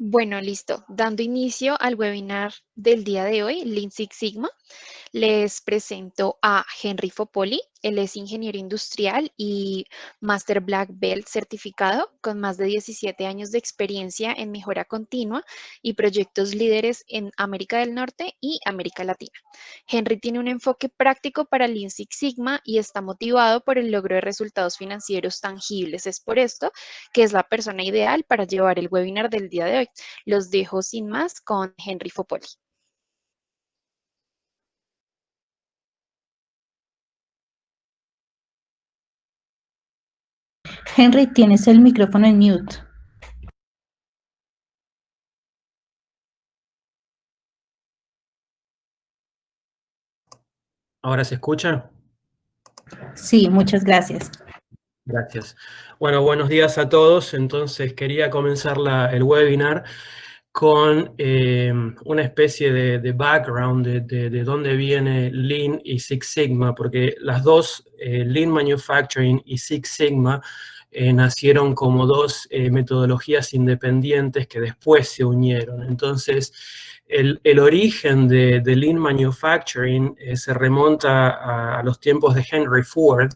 Bueno, listo. Dando inicio al webinar del día de hoy, Lean Six Sigma, les presento a Henry Fopoli. Él es ingeniero industrial y Master Black Belt certificado con más de 17 años de experiencia en mejora continua y proyectos líderes en América del Norte y América Latina. Henry tiene un enfoque práctico para Lean Six Sigma y está motivado por el logro de resultados financieros tangibles. Es por esto que es la persona ideal para llevar el webinar del día de hoy. Los dejo sin más con Henry Fopoli. Henry, tienes el micrófono en mute. ¿Ahora se escucha? Sí, muchas gracias. Gracias. Bueno, buenos días a todos. Entonces, quería comenzar el webinar con una especie de background de dónde viene Lean y Six Sigma, porque las dos, Lean Manufacturing y Six Sigma, nacieron como dos metodologías independientes que después se unieron. Entonces, el origen de Lean Manufacturing se remonta a los tiempos de Henry Ford,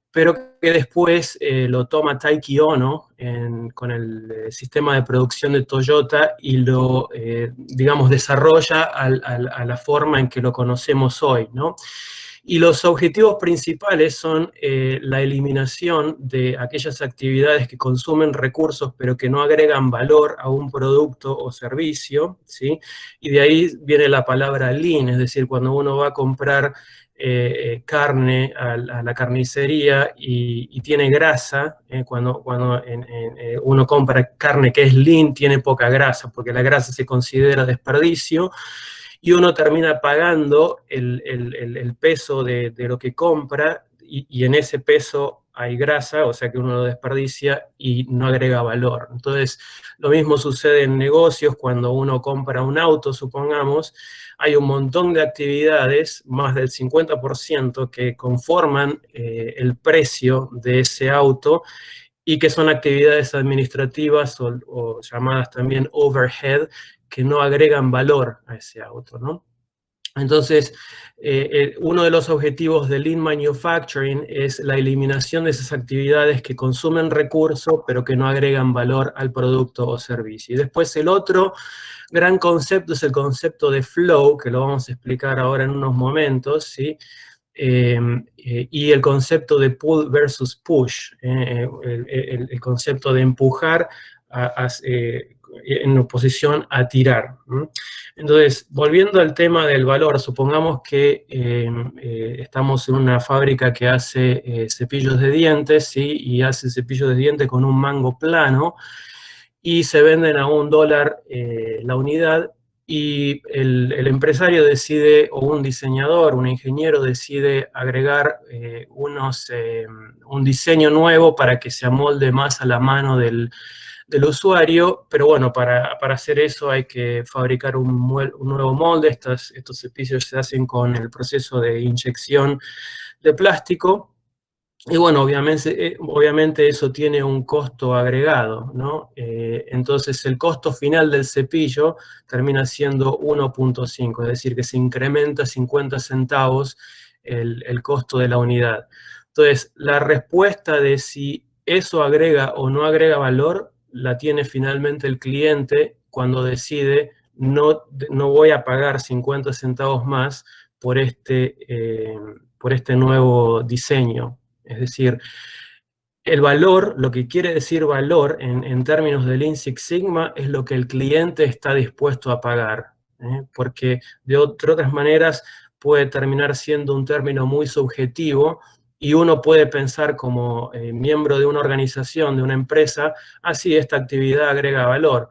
pero que después lo toma Taiki Ono con el sistema de producción de Toyota y lo, digamos, desarrolla a la forma en que lo conocemos hoy, ¿no? Y los objetivos principales son la eliminación de aquellas actividades que consumen recursos pero que no agregan valor a un producto o servicio, ¿sí? Y de ahí viene la palabra lean, es decir, cuando uno va a comprar carne a la carnicería y tiene grasa, cuando uno compra carne que es lean, tiene poca grasa, porque la grasa se considera desperdicio, y uno termina pagando el peso de lo que compra, y en ese peso hay grasa, o sea que uno lo desperdicia y no agrega valor. Entonces, lo mismo sucede en negocios. Cuando uno compra un auto, supongamos, hay un montón de actividades, más del 50%, que conforman el precio de ese auto, y que son actividades administrativas o llamadas también overhead, que no agregan valor a ese auto, ¿no? Entonces, uno de los objetivos de Lean Manufacturing es la eliminación de esas actividades que consumen recursos, pero que no agregan valor al producto o servicio. Y después el otro gran concepto es el concepto de flow, que lo vamos a explicar ahora en unos momentos, ¿sí? Y el concepto de pull versus push, el concepto de empujar en oposición a tirar. Entonces, volviendo al tema del valor, supongamos que estamos en una fábrica que hace cepillos de dientes, ¿sí? Y hace cepillos de dientes con un mango plano, y se venden a $1 la unidad, y el empresario decide, o un diseñador, un ingeniero decide agregar un diseño nuevo para que se amolde más a la mano del usuario. Pero bueno, para hacer eso hay que fabricar un nuevo molde. Estos cepillos se hacen con el proceso de inyección de plástico. Y bueno, obviamente eso tiene un costo agregado, ¿no? Entonces el costo final del cepillo termina siendo 1.5, es decir, que se incrementa 50 centavos el costo de la unidad. Entonces, la respuesta de si eso agrega o no agrega valor la tiene finalmente el cliente cuando decide: no voy a pagar 50 centavos más por este nuevo diseño. Es decir, el valor, lo que quiere decir valor en términos de Lean Six Sigma, es lo que el cliente está dispuesto a pagar, porque de otras maneras puede terminar siendo un término muy subjetivo, y uno puede pensar como miembro de una organización, de una empresa: sí, esta actividad agrega valor,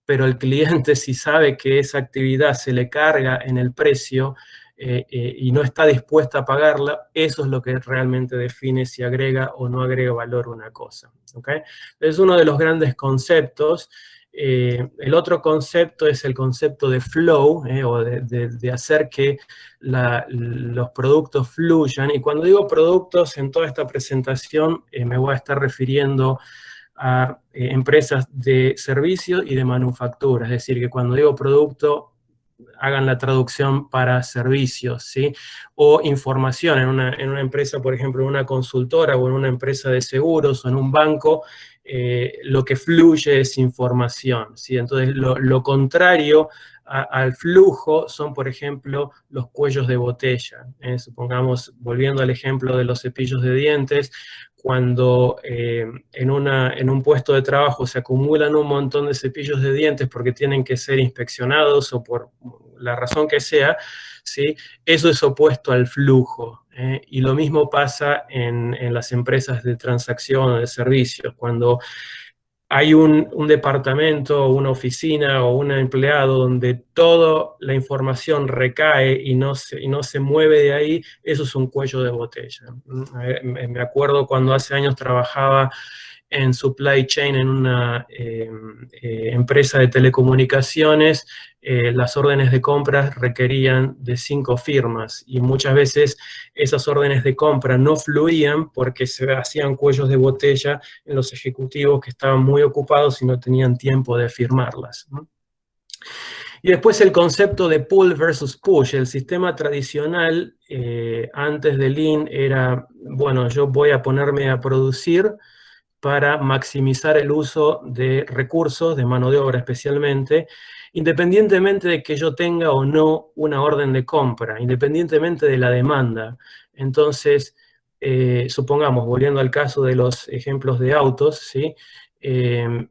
pero el cliente, si sabe que esa actividad se le carga en el precio, y no está dispuesta a pagarla, eso es lo que realmente define si agrega o no agrega valor una cosa, ¿okay? Es uno de los grandes conceptos. El otro concepto es el concepto de flow, o de hacer que los productos fluyan. Y cuando digo productos, en toda esta presentación me voy a estar refiriendo a empresas de servicio y de manufactura. Es decir, que cuando digo producto, hagan la traducción para servicios, ¿sí? O información en una empresa, por ejemplo, en una consultora o en una empresa de seguros o en un banco, lo que fluye es información, ¿sí? Entonces, lo contrario al flujo son, por ejemplo, los cuellos de botella. Supongamos, volviendo al ejemplo de los cepillos de dientes, cuando en un puesto de trabajo se acumulan un montón de cepillos de dientes porque tienen que ser inspeccionados o por la razón que sea, ¿sí? Eso es opuesto al flujo. Y lo mismo pasa en las empresas de transacción o de servicios. Cuando hay un departamento, una oficina o un empleado donde toda la información recae y no se mueve de ahí, eso es un cuello de botella. Me acuerdo cuando hace años trabajaba en supply chain en una empresa de telecomunicaciones, las órdenes de compras requerían de 5 firmas y muchas veces esas órdenes de compra no fluían porque se hacían cuellos de botella en los ejecutivos que estaban muy ocupados y no tenían tiempo de firmarlas, ¿no? Y después el concepto de pull versus push. El sistema tradicional antes de Lean era, bueno, yo voy a ponerme a producir para maximizar el uso de recursos, de mano de obra especialmente, independientemente de que yo tenga o no una orden de compra, independientemente de la demanda. Entonces, supongamos, volviendo al caso de los ejemplos de autos, ¿sí? El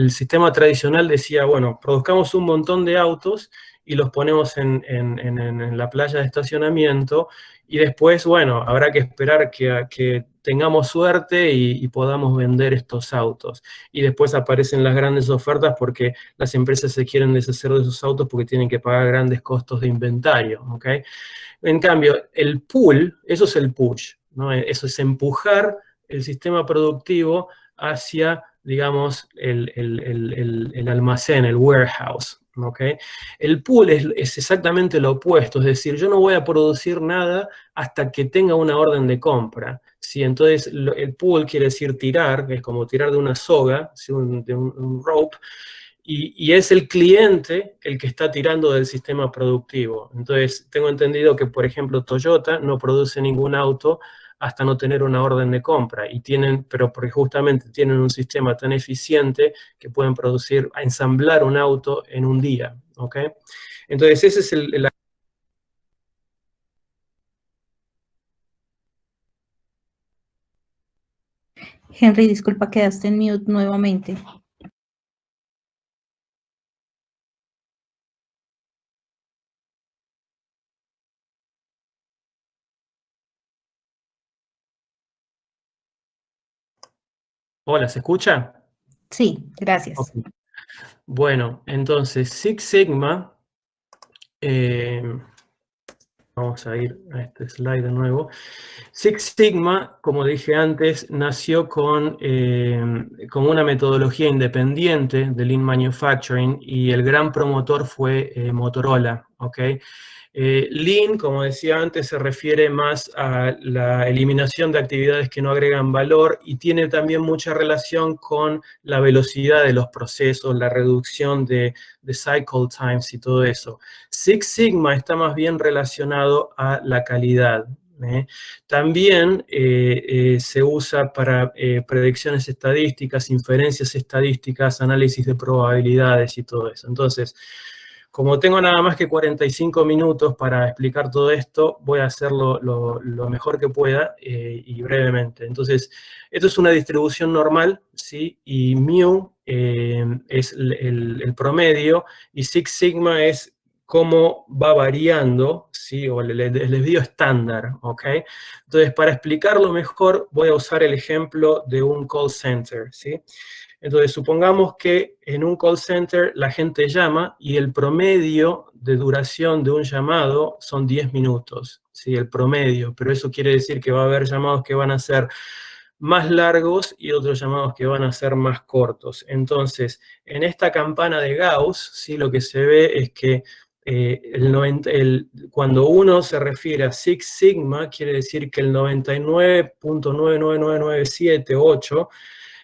sistema tradicional decía, bueno, produzcamos un montón de autos y los ponemos en la playa de estacionamiento y después, bueno, habrá que esperar que tengamos suerte y podamos vender estos autos. Y después aparecen las grandes ofertas porque las empresas se quieren deshacer de esos autos porque tienen que pagar grandes costos de inventario, ¿ok? En cambio, el pull, eso es el push, ¿no? Eso es empujar el sistema productivo hacia, digamos, el almacén, el warehouse, ¿ok? El pull es exactamente lo opuesto, es decir, yo no voy a producir nada hasta que tenga una orden de compra, ¿sí? Entonces, el pull quiere decir tirar, que es como tirar de una soga, ¿sí? de un rope, y es el cliente el que está tirando del sistema productivo. Entonces, tengo entendido que, por ejemplo, Toyota no produce ningún auto hasta no tener una orden de compra, pero porque justamente tienen un sistema tan eficiente que pueden ensamblar un auto en un día, ¿ok? Entonces, ese es Henry, disculpa, quedaste en mute nuevamente. Hola, ¿se escucha? Sí, gracias. Okay. Bueno, entonces Six Sigma, vamos a ir a este slide de nuevo. Six Sigma, como dije antes, nació con una metodología independiente de Lean Manufacturing y el gran promotor fue Motorola, ¿ok? Lean, como decía antes, se refiere más a la eliminación de actividades que no agregan valor y tiene también mucha relación con la velocidad de los procesos, la reducción de cycle times y todo eso. Six Sigma está más bien relacionado a la calidad. También se usa para predicciones estadísticas, inferencias estadísticas, análisis de probabilidades y todo eso. Entonces, como tengo nada más que 45 minutos para explicar todo esto, voy a hacerlo lo mejor que pueda y brevemente. Entonces, esto es una distribución normal, ¿sí? Y mu es el promedio y Six Sigma es cómo va variando, ¿sí? O el desvío estándar, ¿ok? Entonces, para explicarlo mejor, voy a usar el ejemplo de un call center, ¿sí? Entonces, supongamos que en un call center la gente llama y el promedio de duración de un llamado son 10 minutos, ¿sí? El promedio, pero eso quiere decir que va a haber llamados que van a ser más largos y otros llamados que van a ser más cortos. Entonces, en esta campana de Gauss, ¿sí? Lo que se ve es que cuando uno se refiere a Six Sigma, quiere decir que el 99.999978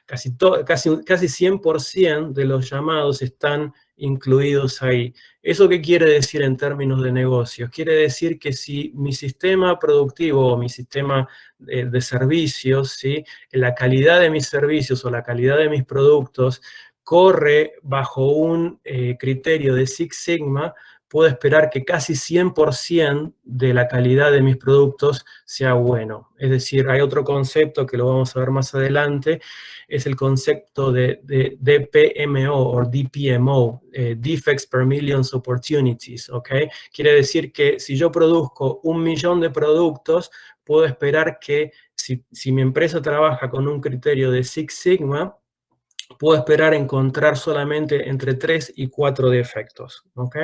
casi 100% de los llamados están incluidos ahí. ¿Eso qué quiere decir en términos de negocios? Quiere decir que si mi sistema productivo o mi sistema de servicios, ¿sí?, la calidad de mis servicios o la calidad de mis productos corre bajo un criterio de Six Sigma, puedo esperar que casi 100% de la calidad de mis productos sea bueno. Es decir, hay otro concepto que lo vamos a ver más adelante, es el concepto de DPMO o DPMO, Defects per Millions Opportunities, ¿ok? Quiere decir que si yo produzco 1 millón de productos, puedo esperar que si mi empresa trabaja con un criterio de Six Sigma, puedo esperar encontrar solamente entre 3 y 4 defectos, ¿ok?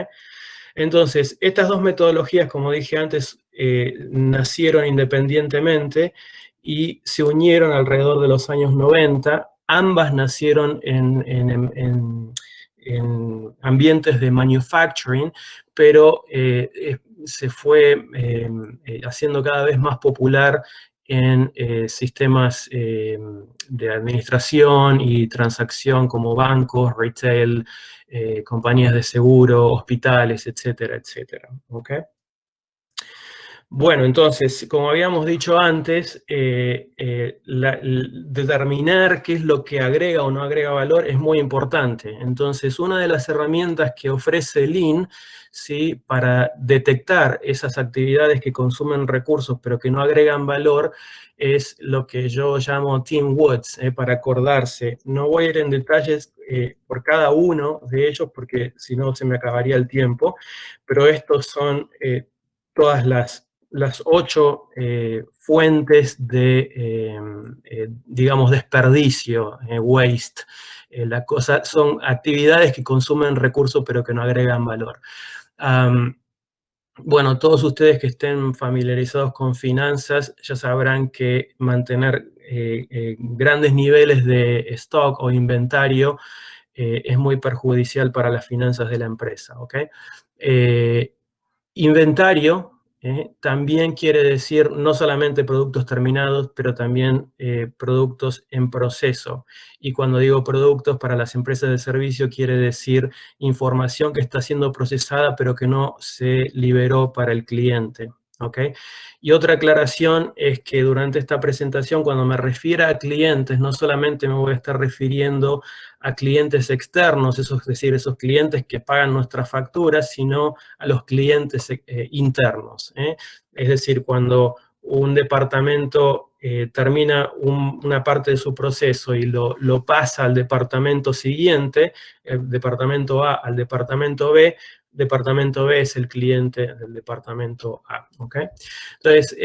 Entonces, estas dos metodologías, como dije antes, nacieron independientemente y se unieron alrededor de los años 90. Ambas nacieron en ambientes de manufacturing, pero se fue haciendo cada vez más popular en sistemas de administración y transacción como bancos, retail, compañías de seguro, hospitales, etcétera, etcétera. ¿Ok? Bueno, entonces, como habíamos dicho antes, determinar qué es lo que agrega o no agrega valor es muy importante. Entonces, una de las herramientas que ofrece Lean, ¿sí?, para detectar esas actividades que consumen recursos pero que no agregan valor, es lo que yo llamo Team Woods, para acordarse. No voy a ir en detalles por cada uno de ellos porque si no se me acabaría el tiempo, pero estos son todas las 8 fuentes de, digamos, desperdicio, waste. Son actividades que consumen recursos pero que no agregan valor. Bueno, todos ustedes que estén familiarizados con finanzas ya sabrán que mantener grandes niveles de stock o inventario es muy perjudicial para las finanzas de la empresa, ¿ok? Inventario también quiere decir no solamente productos terminados, pero también productos en proceso. Y cuando digo productos, para las empresas de servicio quiere decir información que está siendo procesada, pero que no se liberó para el cliente. ¿Ok? Y otra aclaración es que durante esta presentación, cuando me refiera a clientes, no solamente me voy a estar refiriendo a clientes externos, es decir, esos clientes que pagan nuestras facturas, sino a los clientes internos. Es decir, cuando un departamento termina una parte de su proceso y lo pasa al departamento siguiente, el departamento A al departamento B es el cliente del departamento A, ¿ok? Entonces,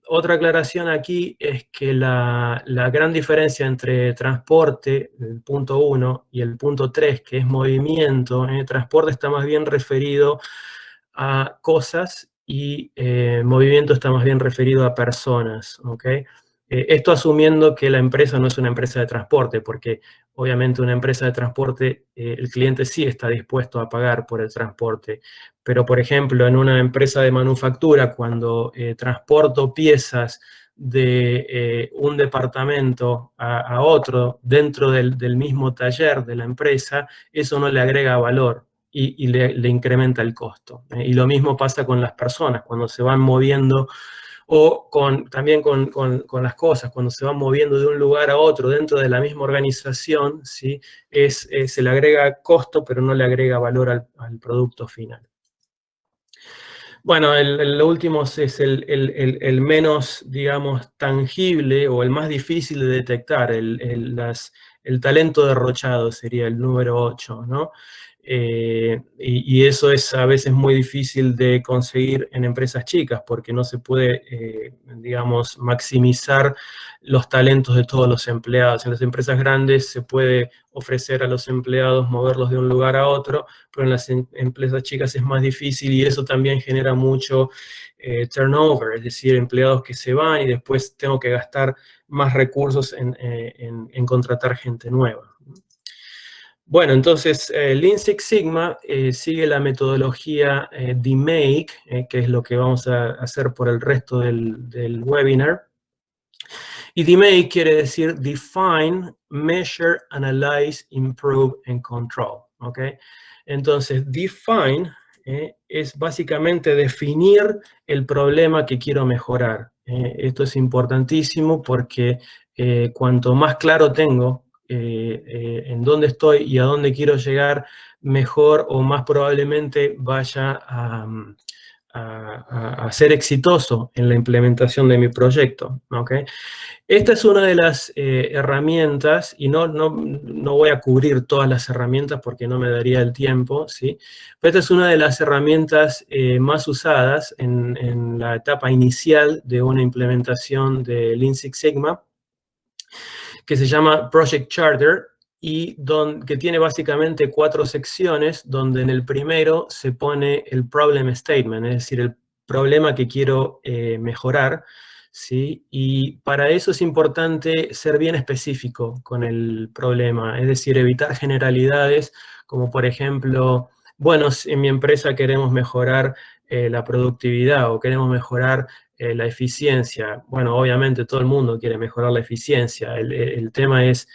otra aclaración aquí es que la gran diferencia entre transporte, el punto 1, y el punto 3, que es movimiento, transporte está más bien referido a cosas y movimiento está más bien referido a personas, ¿ok? Esto asumiendo que la empresa no es una empresa de transporte, porque obviamente una empresa de transporte, el cliente sí está dispuesto a pagar por el transporte. Pero, por ejemplo, en una empresa de manufactura, cuando transporto piezas de un departamento a otro dentro del mismo taller de la empresa, eso no le agrega valor y le incrementa el costo. Y lo mismo pasa con las personas, cuando se van moviendo, o también con las cosas, cuando se van moviendo de un lugar a otro dentro de la misma organización, ¿sí? Se le agrega costo, pero no le agrega valor al producto final. Bueno, lo último es el menos, digamos, tangible o el más difícil de detectar, el talento derrochado sería el número 8, ¿no? Y eso es a veces muy difícil de conseguir en empresas chicas porque no se puede, digamos, maximizar los talentos de todos los empleados. En las empresas grandes se puede ofrecer a los empleados moverlos de un lugar a otro, pero en las empresas chicas es más difícil y eso también genera mucho turnover, es decir, empleados que se van y después tengo que gastar más recursos en contratar gente nueva. Bueno, entonces Lean Six Sigma sigue la metodología DMAIC, que es lo que vamos a hacer por el resto del webinar. Y DMA quiere decir Define, Measure, Analyze, Improve, and Control. ¿Ok? Entonces, Define es básicamente definir el problema que quiero mejorar. Esto es importantísimo porque cuanto más claro tengo en dónde estoy y a dónde quiero llegar, mejor o más probablemente vaya a ser exitoso en la implementación de mi proyecto. ¿Okay? Esta es una de las herramientas, y no voy a cubrir todas las herramientas porque no me daría el tiempo, ¿sí? Pero esta es una de las herramientas más usadas en la etapa inicial de una implementación de Lean Six Sigma, que se llama Project Charter, y que tiene básicamente 4 secciones, donde en el primero se pone el problem statement, es decir, el problema que quiero mejorar, ¿sí? Y para eso es importante ser bien específico con el problema, es decir, evitar generalidades, como por ejemplo, bueno, en mi empresa queremos mejorar la productividad o queremos mejorar la eficiencia. Bueno, obviamente todo el mundo quiere mejorar la eficiencia. El tema es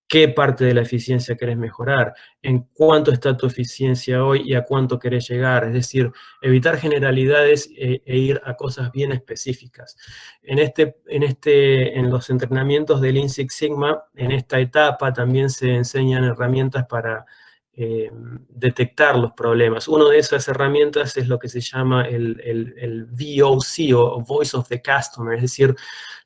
qué parte de la eficiencia querés mejorar, en cuánto está tu eficiencia hoy y a cuánto querés llegar. Es decir, evitar generalidades e ir a cosas bien específicas. En los entrenamientos de Lean Six Sigma, en esta etapa también se enseñan herramientas para detectar los problemas. Una de esas herramientas es lo que se llama el VOC, o Voice of the Customer, es decir,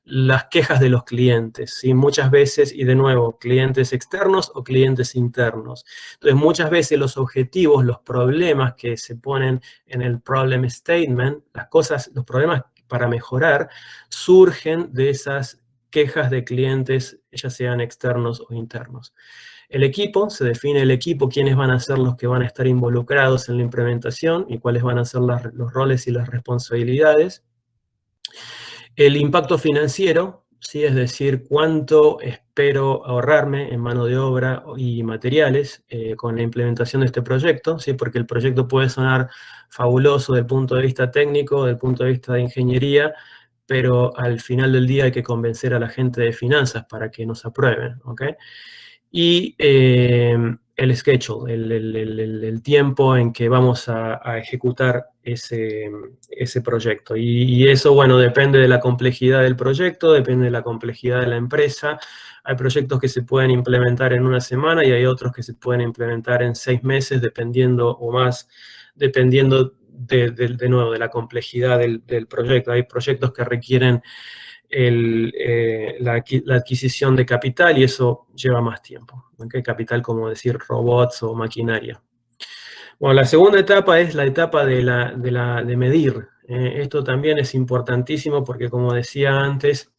las quejas de los clientes, ¿sí? Muchas veces, y de nuevo, clientes externos o clientes internos. Entonces, muchas veces los objetivos, los problemas que se ponen en el problem statement, los problemas para mejorar, surgen de esas quejas de clientes, ya sean externos o internos. El equipo, se define el equipo, quiénes van a ser los que van a estar involucrados en la implementación y cuáles van a ser los roles y las responsabilidades. El impacto financiero, ¿sí? Es decir, cuánto espero ahorrarme en mano de obra y materiales con la implementación de este proyecto, ¿sí? Porque el proyecto puede sonar fabuloso desde el punto de vista técnico, desde el punto de vista de ingeniería, pero al final del día hay que convencer a la gente de finanzas para que nos aprueben, ¿ok? Y el schedule, el tiempo en que vamos a ejecutar ese proyecto. Y eso, bueno, depende de la complejidad del proyecto, depende de la complejidad de la empresa. Hay proyectos que se pueden implementar en una semana y hay otros que se pueden implementar en 6 meses, dependiendo o más, dependiendo de nuevo, de la complejidad del proyecto. Hay proyectos que requieren la adquisición de capital y eso lleva más tiempo. ¿Okay? Capital como decir robots o maquinaria. Bueno, la segunda etapa es la etapa de medir. Esto también es importantísimo porque, como decía antes,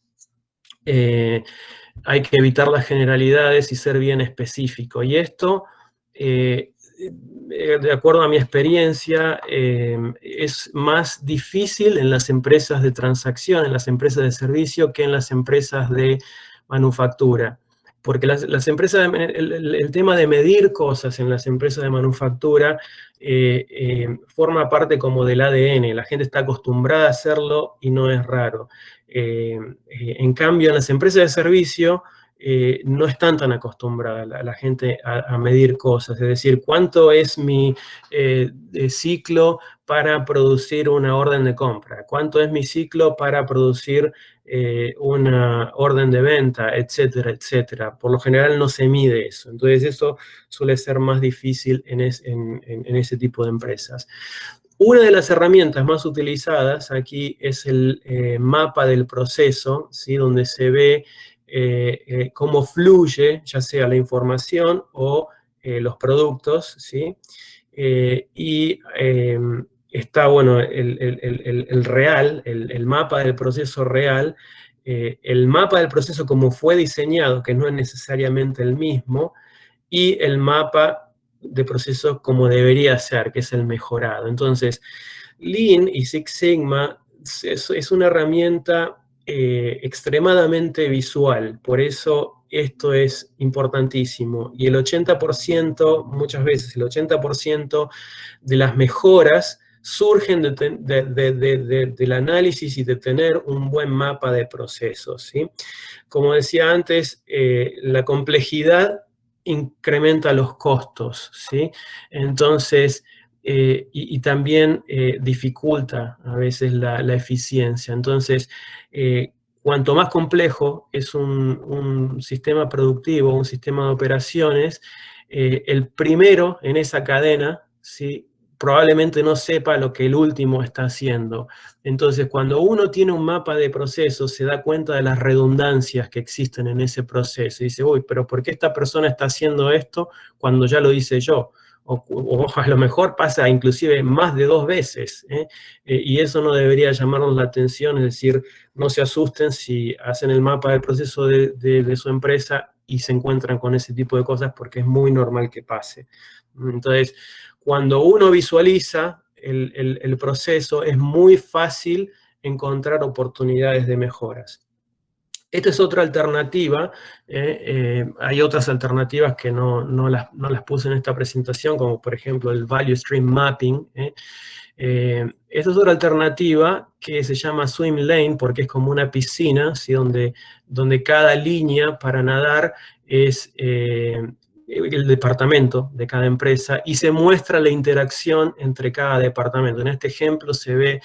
hay que evitar las generalidades y ser bien específico. Y esto, de acuerdo a mi experiencia, es más difícil en las empresas de transacción, en las empresas de servicio, que en las empresas de manufactura. Porque las empresas, el tema de medir cosas en las empresas de manufactura forma parte como del ADN. La gente está acostumbrada a hacerlo y no es raro. En cambio, en las empresas de servicio no están tan acostumbradas la gente a medir cosas. Es decir, ¿cuánto es mi ciclo para producir una orden de compra? ¿Cuánto es mi ciclo para producir una orden de venta? Etcétera, etcétera. Por lo general no se mide eso. Entonces eso suele ser más difícil en ese tipo de empresas. Una de las herramientas más utilizadas aquí es el mapa del proceso, ¿sí? Donde se ve cómo fluye, ya sea la información o los productos, ¿sí? Y está, bueno, el real, el mapa del proceso real, el mapa del proceso como fue diseñado, que no es necesariamente el mismo, y el mapa de proceso como debería ser, que es el mejorado. Entonces, Lean y Six Sigma es una herramienta extremadamente visual, por eso esto es importantísimo. Y el 80%, muchas veces el 80% de las mejoras surgen del análisis y de tener un buen mapa de procesos, ¿sí? Como decía antes, la complejidad incrementa los costos, ¿sí? Entonces, y también dificulta a veces la eficiencia. Entonces, cuanto más complejo es un sistema productivo, un sistema de operaciones, el primero en esa cadena, ¿sí?, probablemente no sepa lo que el último está haciendo. Entonces, cuando uno tiene un mapa de procesos, se da cuenta de las redundancias que existen en ese proceso. Y dice, uy, pero ¿por qué esta persona está haciendo esto cuando ya lo hice yo? O a lo mejor pasa inclusive más de 2 veces, ¿eh? Y eso no debería llamarnos la atención, es decir, no se asusten si hacen el mapa del proceso de su empresa y se encuentran con ese tipo de cosas, porque es muy normal que pase. Entonces, cuando uno visualiza el proceso, es muy fácil encontrar oportunidades de mejoras. Esta es otra alternativa. Hay otras alternativas que no las puse en esta presentación, como por ejemplo el Value Stream Mapping. Esta es otra alternativa que se llama Swim Lane, porque es como una piscina, ¿sí?, donde cada línea para nadar es el departamento de cada empresa y se muestra la interacción entre cada departamento. En este ejemplo se ve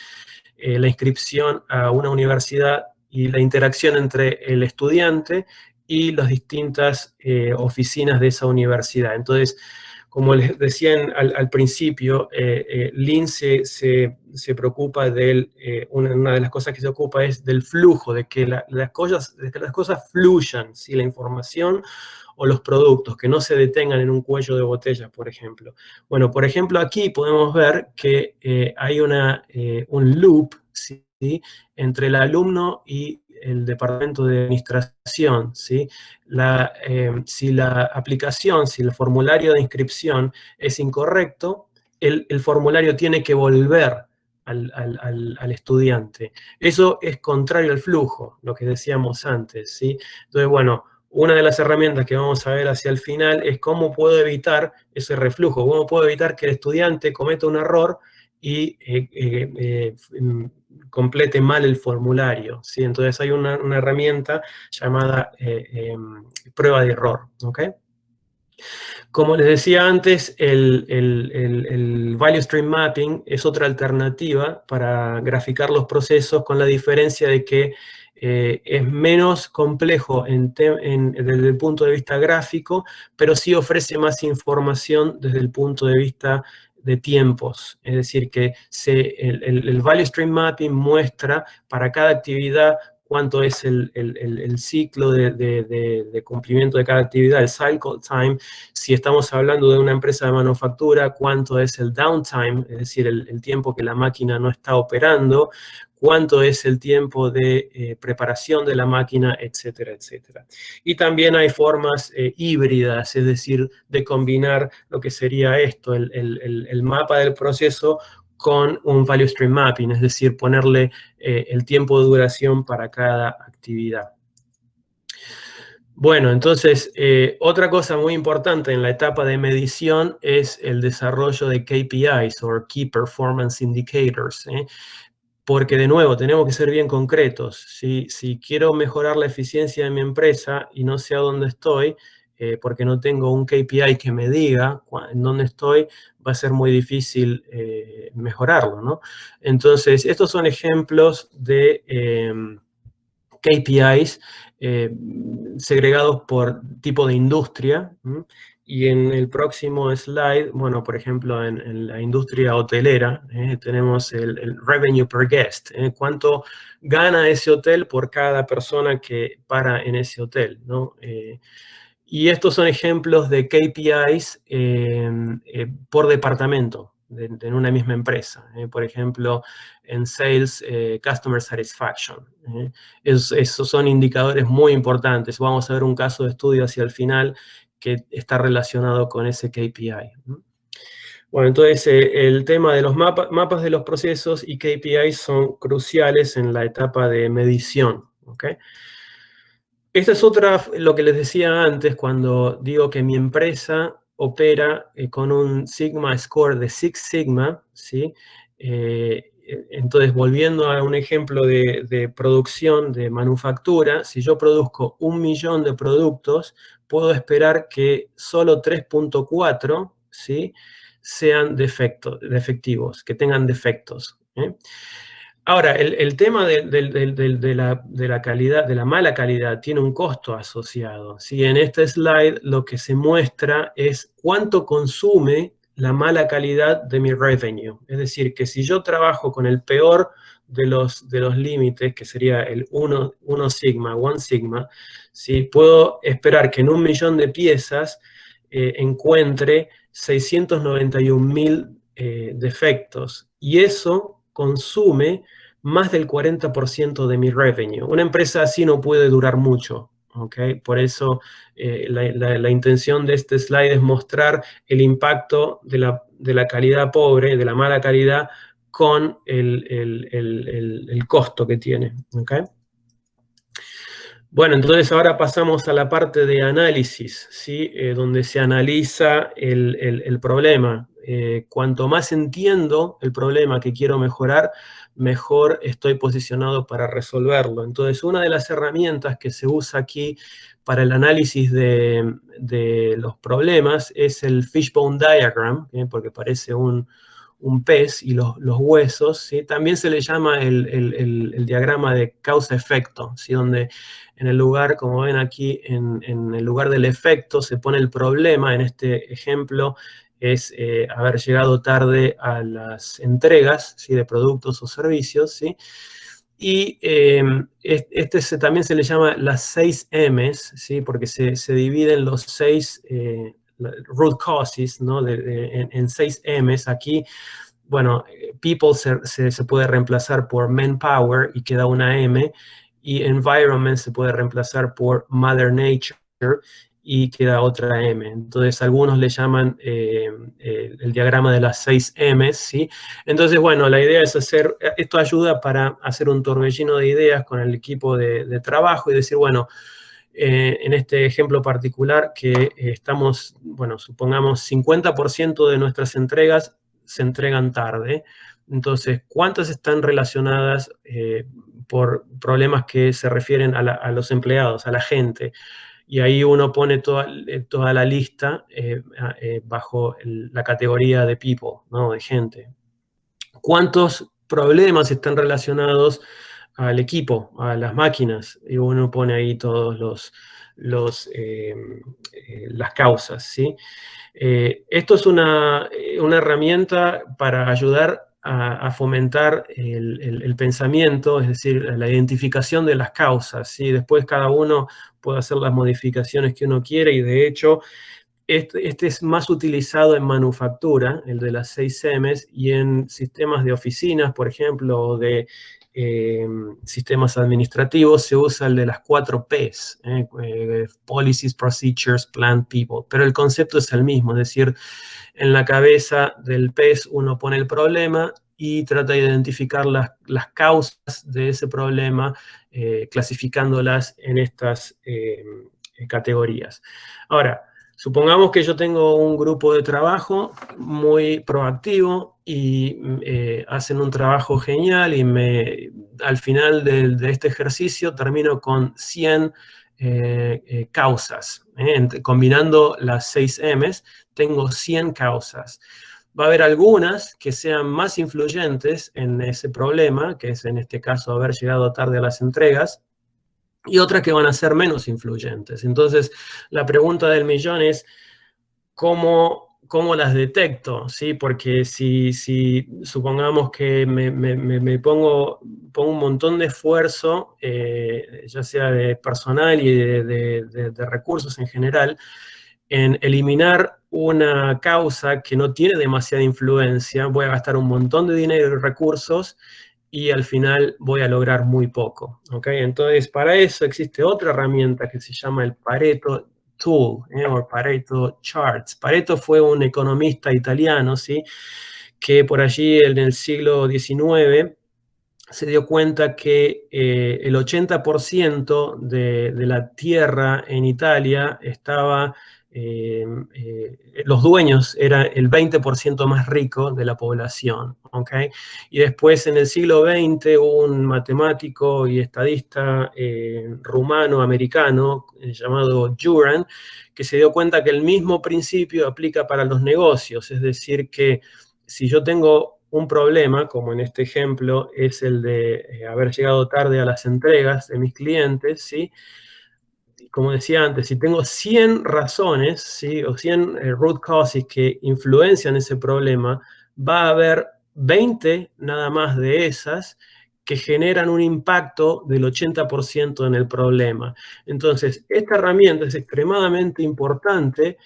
la inscripción a una universidad y la interacción entre el estudiante y las distintas oficinas de esa universidad. Entonces, como les decía al principio, Lean se preocupa una de las cosas que se ocupa es del flujo, de que las cosas fluyan, ¿sí?, la información o los productos, que no se detengan en un cuello de botella, por ejemplo. Bueno, por ejemplo, aquí podemos ver que hay un loop, ¿sí?, entre el alumno y el departamento de administración, ¿sí? Si la aplicación, si el formulario de inscripción es incorrecto, el formulario tiene que volver al estudiante. Eso es contrario al flujo, lo que decíamos antes, ¿sí? Entonces, bueno, una de las herramientas que vamos a ver hacia el final es cómo puedo evitar ese reflujo, cómo puedo evitar que el estudiante cometa un error y complete mal el formulario, ¿sí? Entonces hay una herramienta llamada prueba de error, ¿ok? Como les decía antes, el Value Stream Mapping es otra alternativa para graficar los procesos, con la diferencia de que es menos complejo desde el punto de vista gráfico, pero sí ofrece más información desde el punto de vista de tiempos. Es decir, que el Value Stream Mapping muestra para cada actividad cuánto es el ciclo de cumplimiento de cada actividad, el cycle time. Si estamos hablando de una empresa de manufactura, cuánto es el downtime, es decir, el tiempo que la máquina no está operando, cuánto es el tiempo de preparación de la máquina, etcétera, etcétera. Y también hay formas híbridas, es decir, de combinar lo que sería esto, el mapa del proceso con un Value Stream Mapping, es decir, ponerle el tiempo de duración para cada actividad. Bueno, entonces, otra cosa muy importante en la etapa de medición es el desarrollo de KPIs, o Key Performance Indicators, porque, de nuevo, tenemos que ser bien concretos. Si quiero mejorar la eficiencia de mi empresa y no sé a dónde estoy, porque no tengo un KPI que me diga en dónde estoy, va a ser muy difícil mejorarlo, ¿no? Entonces, estos son ejemplos de KPIs segregados por tipo de industria. Y en el próximo slide, bueno, por ejemplo, en la industria hotelera, tenemos el revenue per guest, cuánto gana ese hotel por cada persona que para en ese hotel, ¿no? Y estos son ejemplos de KPIs por departamento en una misma empresa. Por ejemplo, en Sales, Customer Satisfaction. Esos son indicadores muy importantes. Vamos a ver un caso de estudio hacia el final que está relacionado con ese KPI. Bueno, entonces el tema de los mapas de los procesos y KPIs son cruciales en la etapa de medición, ¿ok? Esta es lo que les decía antes, cuando digo que mi empresa opera con un Sigma Score de Six Sigma, ¿sí? Entonces, volviendo a un ejemplo de producción, de manufactura, si yo produzco 1 millón de productos, puedo esperar que solo 3.4, ¿sí?, sean defectivos, que tengan defectos. Ahora, el tema de la calidad, de la mala calidad, tiene un costo asociado, ¿sí? En este slide lo que se muestra es cuánto consume la mala calidad de mi revenue. Es decir, que si yo trabajo con el peor de los límites, que sería el 1 sigma, ¿sí?, puedo esperar que en 1 millón de piezas encuentre 691.000 defectos. Y eso consume más del 40% de mi revenue. Una empresa así no puede durar mucho, ¿ok? Por eso la intención de este slide es mostrar el impacto de la calidad pobre, de la mala calidad, con el costo que tiene, ¿ok? Bueno, entonces ahora pasamos a la parte de análisis, ¿sí? Donde se analiza el problema. Cuanto más entiendo el problema que quiero mejorar, mejor estoy posicionado para resolverlo. Entonces, una de las herramientas que se usa aquí para el análisis de los problemas es el fishbone diagram, porque parece un pez y los huesos, ¿sí? También se le llama el diagrama de causa-efecto, ¿sí?, donde en el lugar, como ven aquí, en el lugar del efecto se pone el problema. En este ejemplo es haber llegado tarde a las entregas, ¿sí?, de productos o servicios, ¿sí? Y también se le llama las 6 M's, ¿sí?, porque se dividen los 6 root causes, ¿no?, en 6 M's. Aquí, bueno, people se puede reemplazar por manpower y queda una M, y environment se puede reemplazar por mother nature y queda otra M. Entonces, algunos le llaman el diagrama de las 6 M's, ¿sí? Entonces, bueno, la idea es esto ayuda para hacer un torbellino de ideas con el equipo de trabajo y decir, bueno, en este ejemplo particular que estamos, bueno, supongamos 50% de nuestras entregas se entregan tarde. Entonces, ¿cuántas están relacionadas por problemas que se refieren a los empleados, a la gente? Y ahí uno pone toda la lista bajo la categoría de people, ¿no?, de gente. ¿Cuántos problemas están relacionados al equipo, a las máquinas? Y uno pone ahí todos las causas, ¿sí? Esto es una herramienta para ayudar a fomentar el pensamiento, es decir, la identificación de las causas, ¿sí? Después cada uno puede hacer las modificaciones que uno quiere y, de hecho, este es más utilizado en manufactura, el de las 6 M's, y en sistemas de oficinas, por ejemplo, o de sistemas administrativos, se usa el de las 4 P's, policies, procedures, plan, people. Pero el concepto es el mismo, es decir, en la cabeza del pez uno pone el problema y trata de identificar las causas de ese problema, clasificándolas en estas categorías. Ahora, supongamos que yo tengo un grupo de trabajo muy proactivo y hacen un trabajo genial y al final de este ejercicio termino con 100 causas. Combinando las 6 M's, tengo 100 causas. Va a haber algunas que sean más influyentes en ese problema, que es en este caso haber llegado tarde a las entregas, y otras que van a ser menos influyentes. Entonces, la pregunta del millón es, ¿cómo las detecto? ¿Sí? Porque si supongamos que me pongo un montón de esfuerzo, ya sea de personal y de recursos en general, en eliminar una causa que no tiene demasiada influencia, voy a gastar un montón de dinero y recursos, y al final voy a lograr muy poco, ¿ok? Entonces, para eso existe otra herramienta que se llama el Pareto Tool, o Pareto Charts. Pareto fue un economista italiano, ¿sí?, que por allí en el siglo XIX se dio cuenta que el 80% de la tierra en Italia estaba los dueños eran el 20% más rico de la población, ¿ok? Y después en el siglo XX hubo un matemático y estadista rumano-americano llamado Juran, que se dio cuenta que el mismo principio aplica para los negocios, es decir, que si yo tengo un problema, como en este ejemplo es el de haber llegado tarde a las entregas de mis clientes, ¿sí? Como decía antes, si tengo 100 razones, ¿sí? O 100 root causes que influencian ese problema, va a haber 20 nada más de esas que generan un impacto del 80% en el problema. Entonces, esta herramienta es extremadamente importante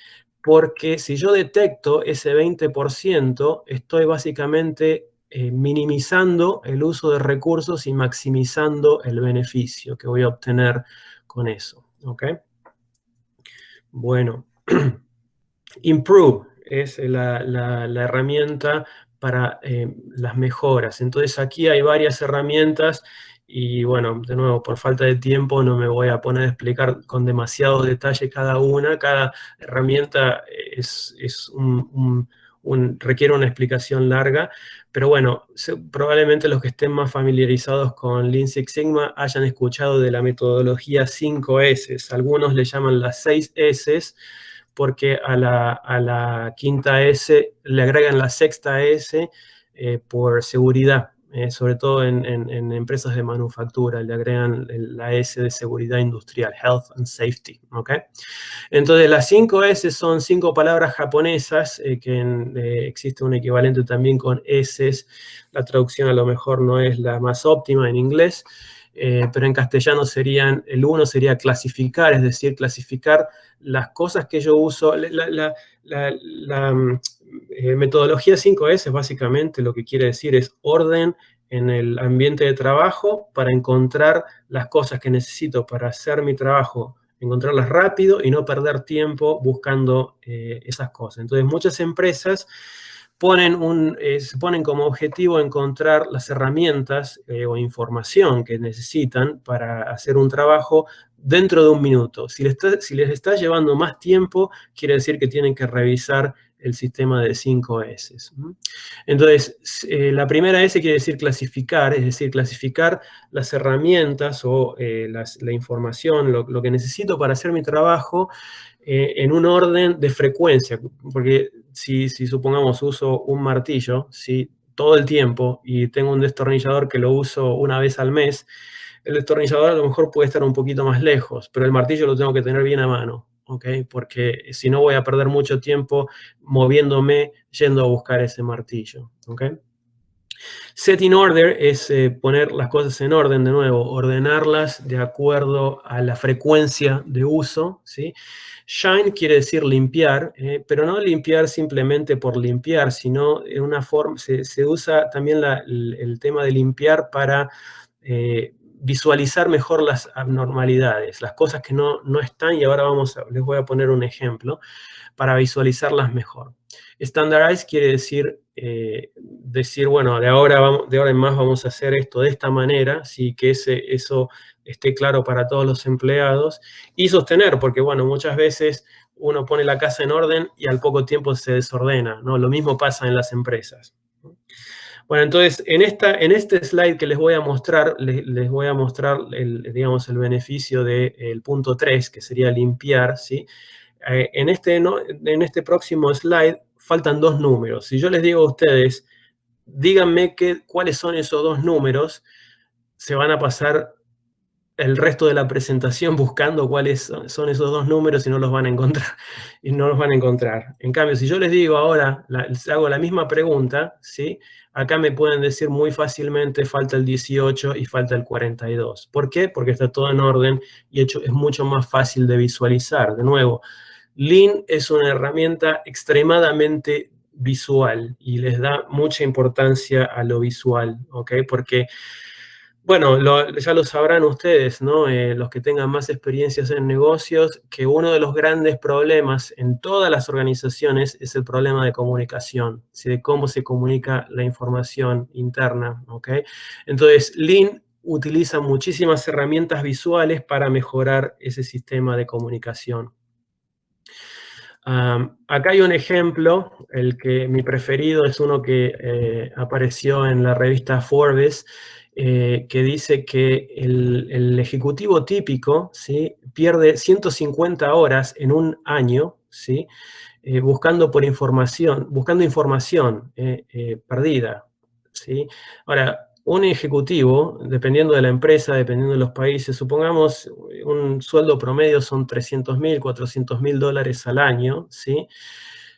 porque si yo detecto ese 20%, estoy básicamente minimizando el uso de recursos y maximizando el beneficio que voy a obtener con eso. ¿Ok? Bueno, Improve es la herramienta para las mejoras. Entonces aquí hay varias herramientas y bueno, de nuevo, por falta de tiempo no me voy a poner a explicar con demasiado detalle cada una. Cada herramienta requiere una explicación larga, pero bueno, probablemente los que estén más familiarizados con Lean Six Sigma hayan escuchado de la metodología 5S. Algunos le llaman las 6 S, porque a la quinta S le agregan la sexta S por seguridad. Sobre todo en empresas de manufactura, le agregan la S de seguridad industrial, Health and Safety, ¿ok? Entonces, las 5 S son 5 palabras japonesas, existe un equivalente también con S. La traducción a lo mejor no es la más óptima en inglés, pero en castellano el 1 sería clasificar, es decir, clasificar las cosas que yo uso. La metodología 5S básicamente lo que quiere decir es orden en el ambiente de trabajo para encontrar las cosas que necesito para hacer mi trabajo, encontrarlas rápido y no perder tiempo buscando esas cosas. Entonces, muchas empresas se ponen como objetivo encontrar las herramientas o información que necesitan para hacer un trabajo dentro de un minuto. Si les está llevando más tiempo, quiere decir que tienen que revisar el sistema de 5 S. Entonces, la primera S quiere decir clasificar, es decir, clasificar las herramientas o la información, lo que necesito para hacer mi trabajo en un orden de frecuencia, porque si supongamos uso un martillo, ¿sí? Todo el tiempo y tengo un destornillador que lo uso una vez al mes, el destornillador a lo mejor puede estar un poquito más lejos, pero el martillo lo tengo que tener bien a mano, ¿ok? Porque si no voy a perder mucho tiempo moviéndome, yendo a buscar ese martillo, ¿ok? Set in order es poner las cosas en orden de nuevo, ordenarlas de acuerdo a la frecuencia de uso, ¿sí? Shine quiere decir limpiar, pero no limpiar simplemente por limpiar, sino en una forma, se usa también el tema de limpiar para visualizar mejor las abnormalidades, las cosas que no están, y ahora les voy a poner un ejemplo para visualizarlas mejor. Standardize quiere decir, bueno, de ahora en más vamos a hacer esto de esta manera, ¿sí? Que eso esté claro para todos los empleados, y sostener, porque bueno, muchas veces uno pone la casa en orden y al poco tiempo se desordena, ¿no? Lo mismo pasa en las empresas. Bueno, entonces, en este slide que les voy a mostrar, les voy a mostrar, digamos, el beneficio del punto 3, que sería limpiar, ¿sí? En este próximo slide faltan 2 números. Si yo les digo a ustedes, díganme cuáles son esos 2 números, se van a pasar el resto de la presentación buscando cuáles son esos 2 números y no los van a encontrar. En cambio, si yo les digo ahora, les hago la misma pregunta, ¿sí? Acá me pueden decir muy fácilmente, falta el 18 y falta el 42. ¿Por qué? Porque está todo en orden y es mucho más fácil de visualizar. De nuevo, Lean es una herramienta extremadamente visual y les da mucha importancia a lo visual, ¿ok? Porque, bueno, ya lo sabrán ustedes, ¿no? Los que tengan más experiencias en negocios, que uno de los grandes problemas en todas las organizaciones es el problema de comunicación, ¿sí? De cómo se comunica la información interna, ¿ok? Entonces, Lean utiliza muchísimas herramientas visuales para mejorar ese sistema de comunicación. Acá hay un ejemplo, mi preferido es uno que apareció en la revista Forbes, que dice que el ejecutivo típico, ¿sí?, pierde 150 horas en un año, ¿sí?, buscando información perdida, ¿sí? Ahora, un ejecutivo, dependiendo de la empresa, dependiendo de los países, supongamos un sueldo promedio son $300.000, $400.000 al año, ¿sí?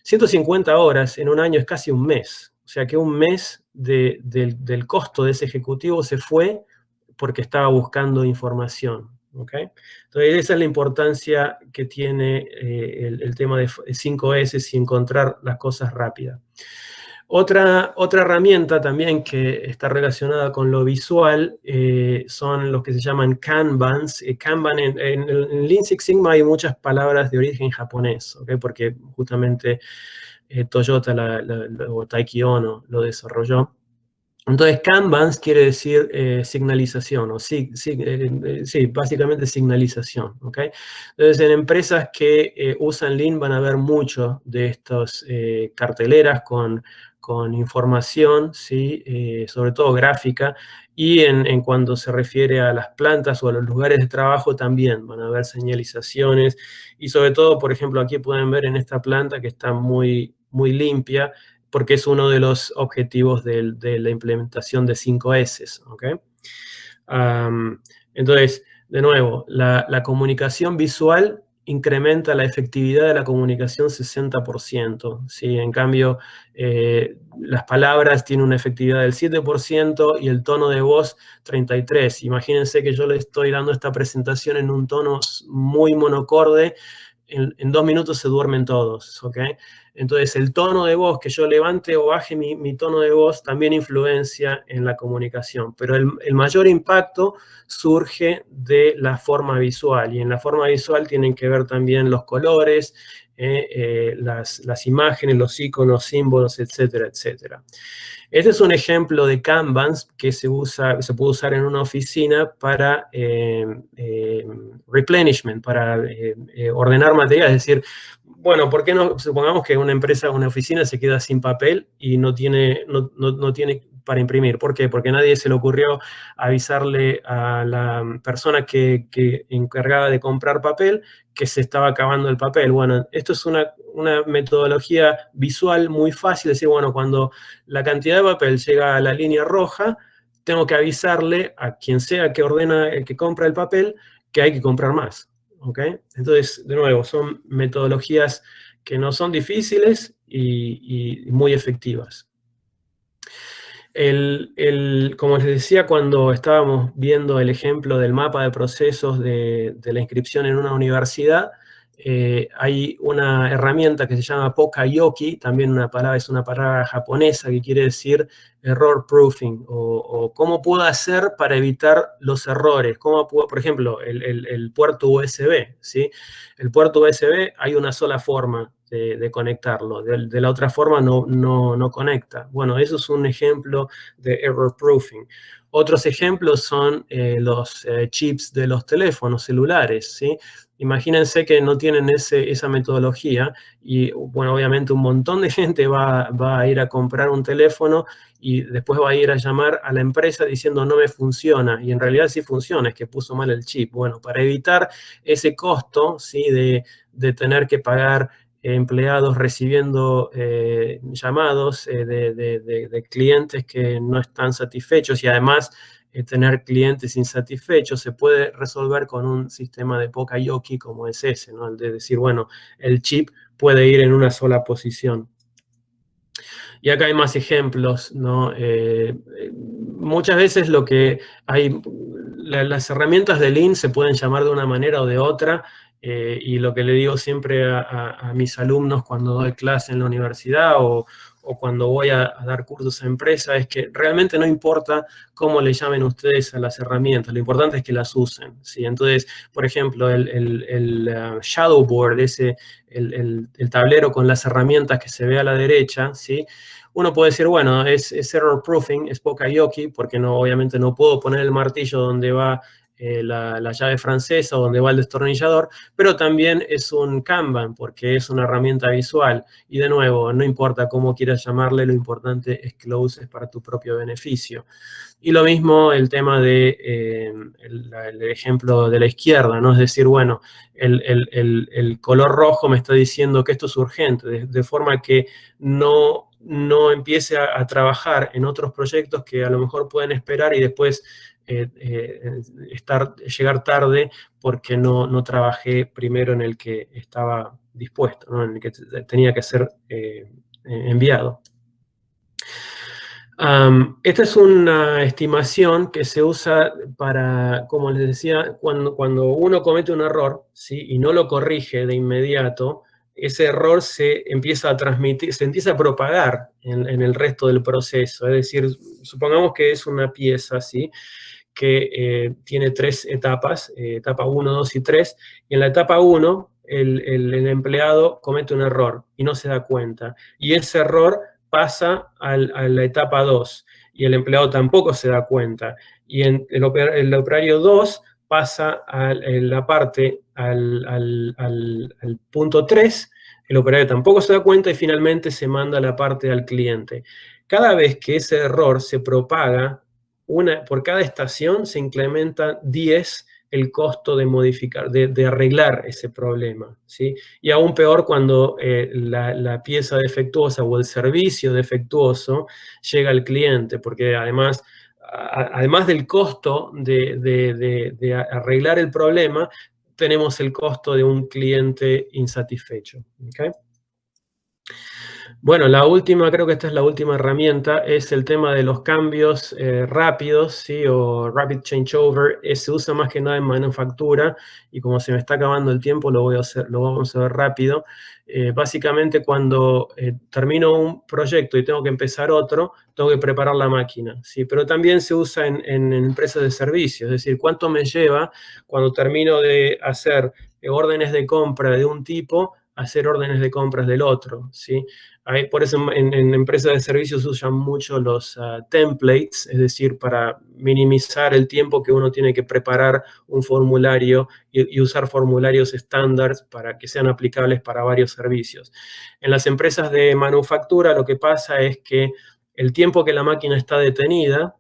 150 horas en un año es casi un mes. O sea que un mes del costo de ese ejecutivo se fue porque estaba buscando información. ¿Okay? Entonces, esa es la importancia que tiene el tema de 5S y encontrar las cosas rápidas. Otra herramienta también que está relacionada con lo visual son los que se llaman Kanbans. Kanban en Lean Six Sigma hay muchas palabras de origen japonés, ¿okay? Porque justamente Toyota o Taiki Ono lo desarrolló. Entonces, Kanbans quiere decir signalización, sí, básicamente signalización, ¿ok? Entonces, en empresas que usan Lean van a ver mucho de estas carteleras con información, ¿sí? Sobre todo gráfica, y en cuando se refiere a las plantas o a los lugares de trabajo también van a ver señalizaciones, y sobre todo, por ejemplo, aquí pueden ver en esta planta que está muy, muy limpia, porque es uno de los objetivos de la implementación de 5S, ¿ok? Entonces, de nuevo, la comunicación visual incrementa la efectividad de la comunicación 60%, ¿sí? En cambio, las palabras tienen una efectividad del 7% y el tono de voz 33%. Imagínense que yo le estoy dando esta presentación en un tono muy monocorde, en 2 minutos se duermen todos, ¿ok? Entonces, el tono de voz, que yo levante o baje mi tono de voz, también influencia en la comunicación. Pero el mayor impacto surge de la forma visual. Y en la forma visual tienen que ver también los colores, las imágenes, los iconos, símbolos, etcétera, etcétera. Este es un ejemplo de Kanban que se puede usar en una oficina para replenishment, para ordenar material. Es decir, bueno, ¿por qué no? Supongamos que una empresa, una oficina se queda sin papel y no tiene para imprimir. ¿Por qué? Porque a nadie se le ocurrió avisarle a la persona que encargaba de comprar papel que se estaba acabando el papel. Bueno, esto es una metodología visual muy fácil. Es decir, bueno, cuando la cantidad de papel llega a la línea roja, tengo que avisarle a quien sea que ordena, el que compra el papel, que hay que comprar más. ¿Ok? Entonces, de nuevo, son metodologías que no son difíciles y muy efectivas. Como les decía, cuando estábamos viendo el ejemplo del mapa de procesos de la inscripción en una universidad, hay una herramienta que se llama Pokayoki, también es una palabra japonesa que quiere decir error proofing, o cómo puedo hacer para evitar los errores. Por ejemplo, el puerto USB, ¿sí? El puerto USB hay una sola forma de conectarlo, de la otra forma no conecta. Bueno, eso es un ejemplo de error proofing. Otros ejemplos son los chips de los teléfonos celulares, ¿sí? Imagínense que no tienen esa metodología y, bueno, obviamente un montón de gente va a ir a comprar un teléfono y después va a ir a llamar a la empresa diciendo no me funciona, y en realidad sí funciona, es que puso mal el chip. Bueno, para evitar ese costo, ¿sí?, de tener que pagar empleados recibiendo llamados de clientes que no están satisfechos y además tener clientes insatisfechos, se puede resolver con un sistema de Pokayoki como es ese, ¿no? El de decir, bueno, el chip puede ir en una sola posición. Y acá hay más ejemplos, ¿no? Muchas veces las herramientas de Lean se pueden llamar de una manera o de otra, y lo que le digo siempre a mis alumnos cuando doy clase en la universidad o cuando voy a dar cursos a empresas es que realmente no importa cómo le llamen ustedes a las herramientas, lo importante es que las usen, ¿sí? Entonces, por ejemplo, el shadow board, el tablero con las herramientas que se ve a la derecha, ¿sí? Uno puede decir, bueno, es error proofing, es Pokayoki, porque obviamente no puedo poner el martillo donde va la llave francesa donde va el destornillador, pero también es un Kanban porque es una herramienta visual. Y de nuevo, no importa cómo quieras llamarle, lo importante es que lo uses para tu propio beneficio. Y lo mismo el tema de el ejemplo de la izquierda, ¿no? Es decir, bueno, el color rojo me está diciendo que esto es urgente, de forma que no empiece a trabajar en otros proyectos que a lo mejor pueden esperar y después llegar tarde porque no trabajé primero en el que estaba dispuesto, ¿no? En el que tenía que ser enviado. Esta es una estimación que se usa para, como les decía, cuando uno comete un error, ¿sí? Y no lo corrige de inmediato, ese error se empieza a transmitir, se empieza a propagar en el resto del proceso. Es decir, supongamos que es una pieza, ¿sí? Que tiene 3 etapas, etapa 1, 2 y 3, y en la etapa 1 el empleado comete un error y no se da cuenta, y ese error pasa a la etapa 2, y el empleado tampoco se da cuenta, y en el operario 2 pasa a la parte, al punto 3, el operario tampoco se da cuenta, y finalmente se manda la parte al cliente. Cada vez que ese error se propaga, por cada estación se incrementa 10 el costo de modificar, de arreglar ese problema, ¿sí? Y aún peor cuando la pieza defectuosa o el servicio defectuoso llega al cliente, porque además del costo de arreglar el problema, tenemos el costo de un cliente insatisfecho, ¿ok? Bueno, la última, creo que esta es la última herramienta, es el tema de los cambios rápidos, ¿sí? O rapid changeover. Se usa más que nada en manufactura, y como se me está acabando el tiempo, lo vamos a ver rápido. Básicamente, cuando termino un proyecto y tengo que empezar otro, tengo que preparar la máquina, ¿sí? Pero también se usa en empresas de servicios, es decir, cuánto me lleva cuando termino de hacer órdenes de compra de un tipo, hacer órdenes de compras del otro, ¿sí? Por eso en empresas de servicios usan mucho los templates, es decir, para minimizar el tiempo que uno tiene que preparar un formulario y usar formularios estándar para que sean aplicables para varios servicios. En las empresas de manufactura lo que pasa es que el tiempo que la máquina está detenida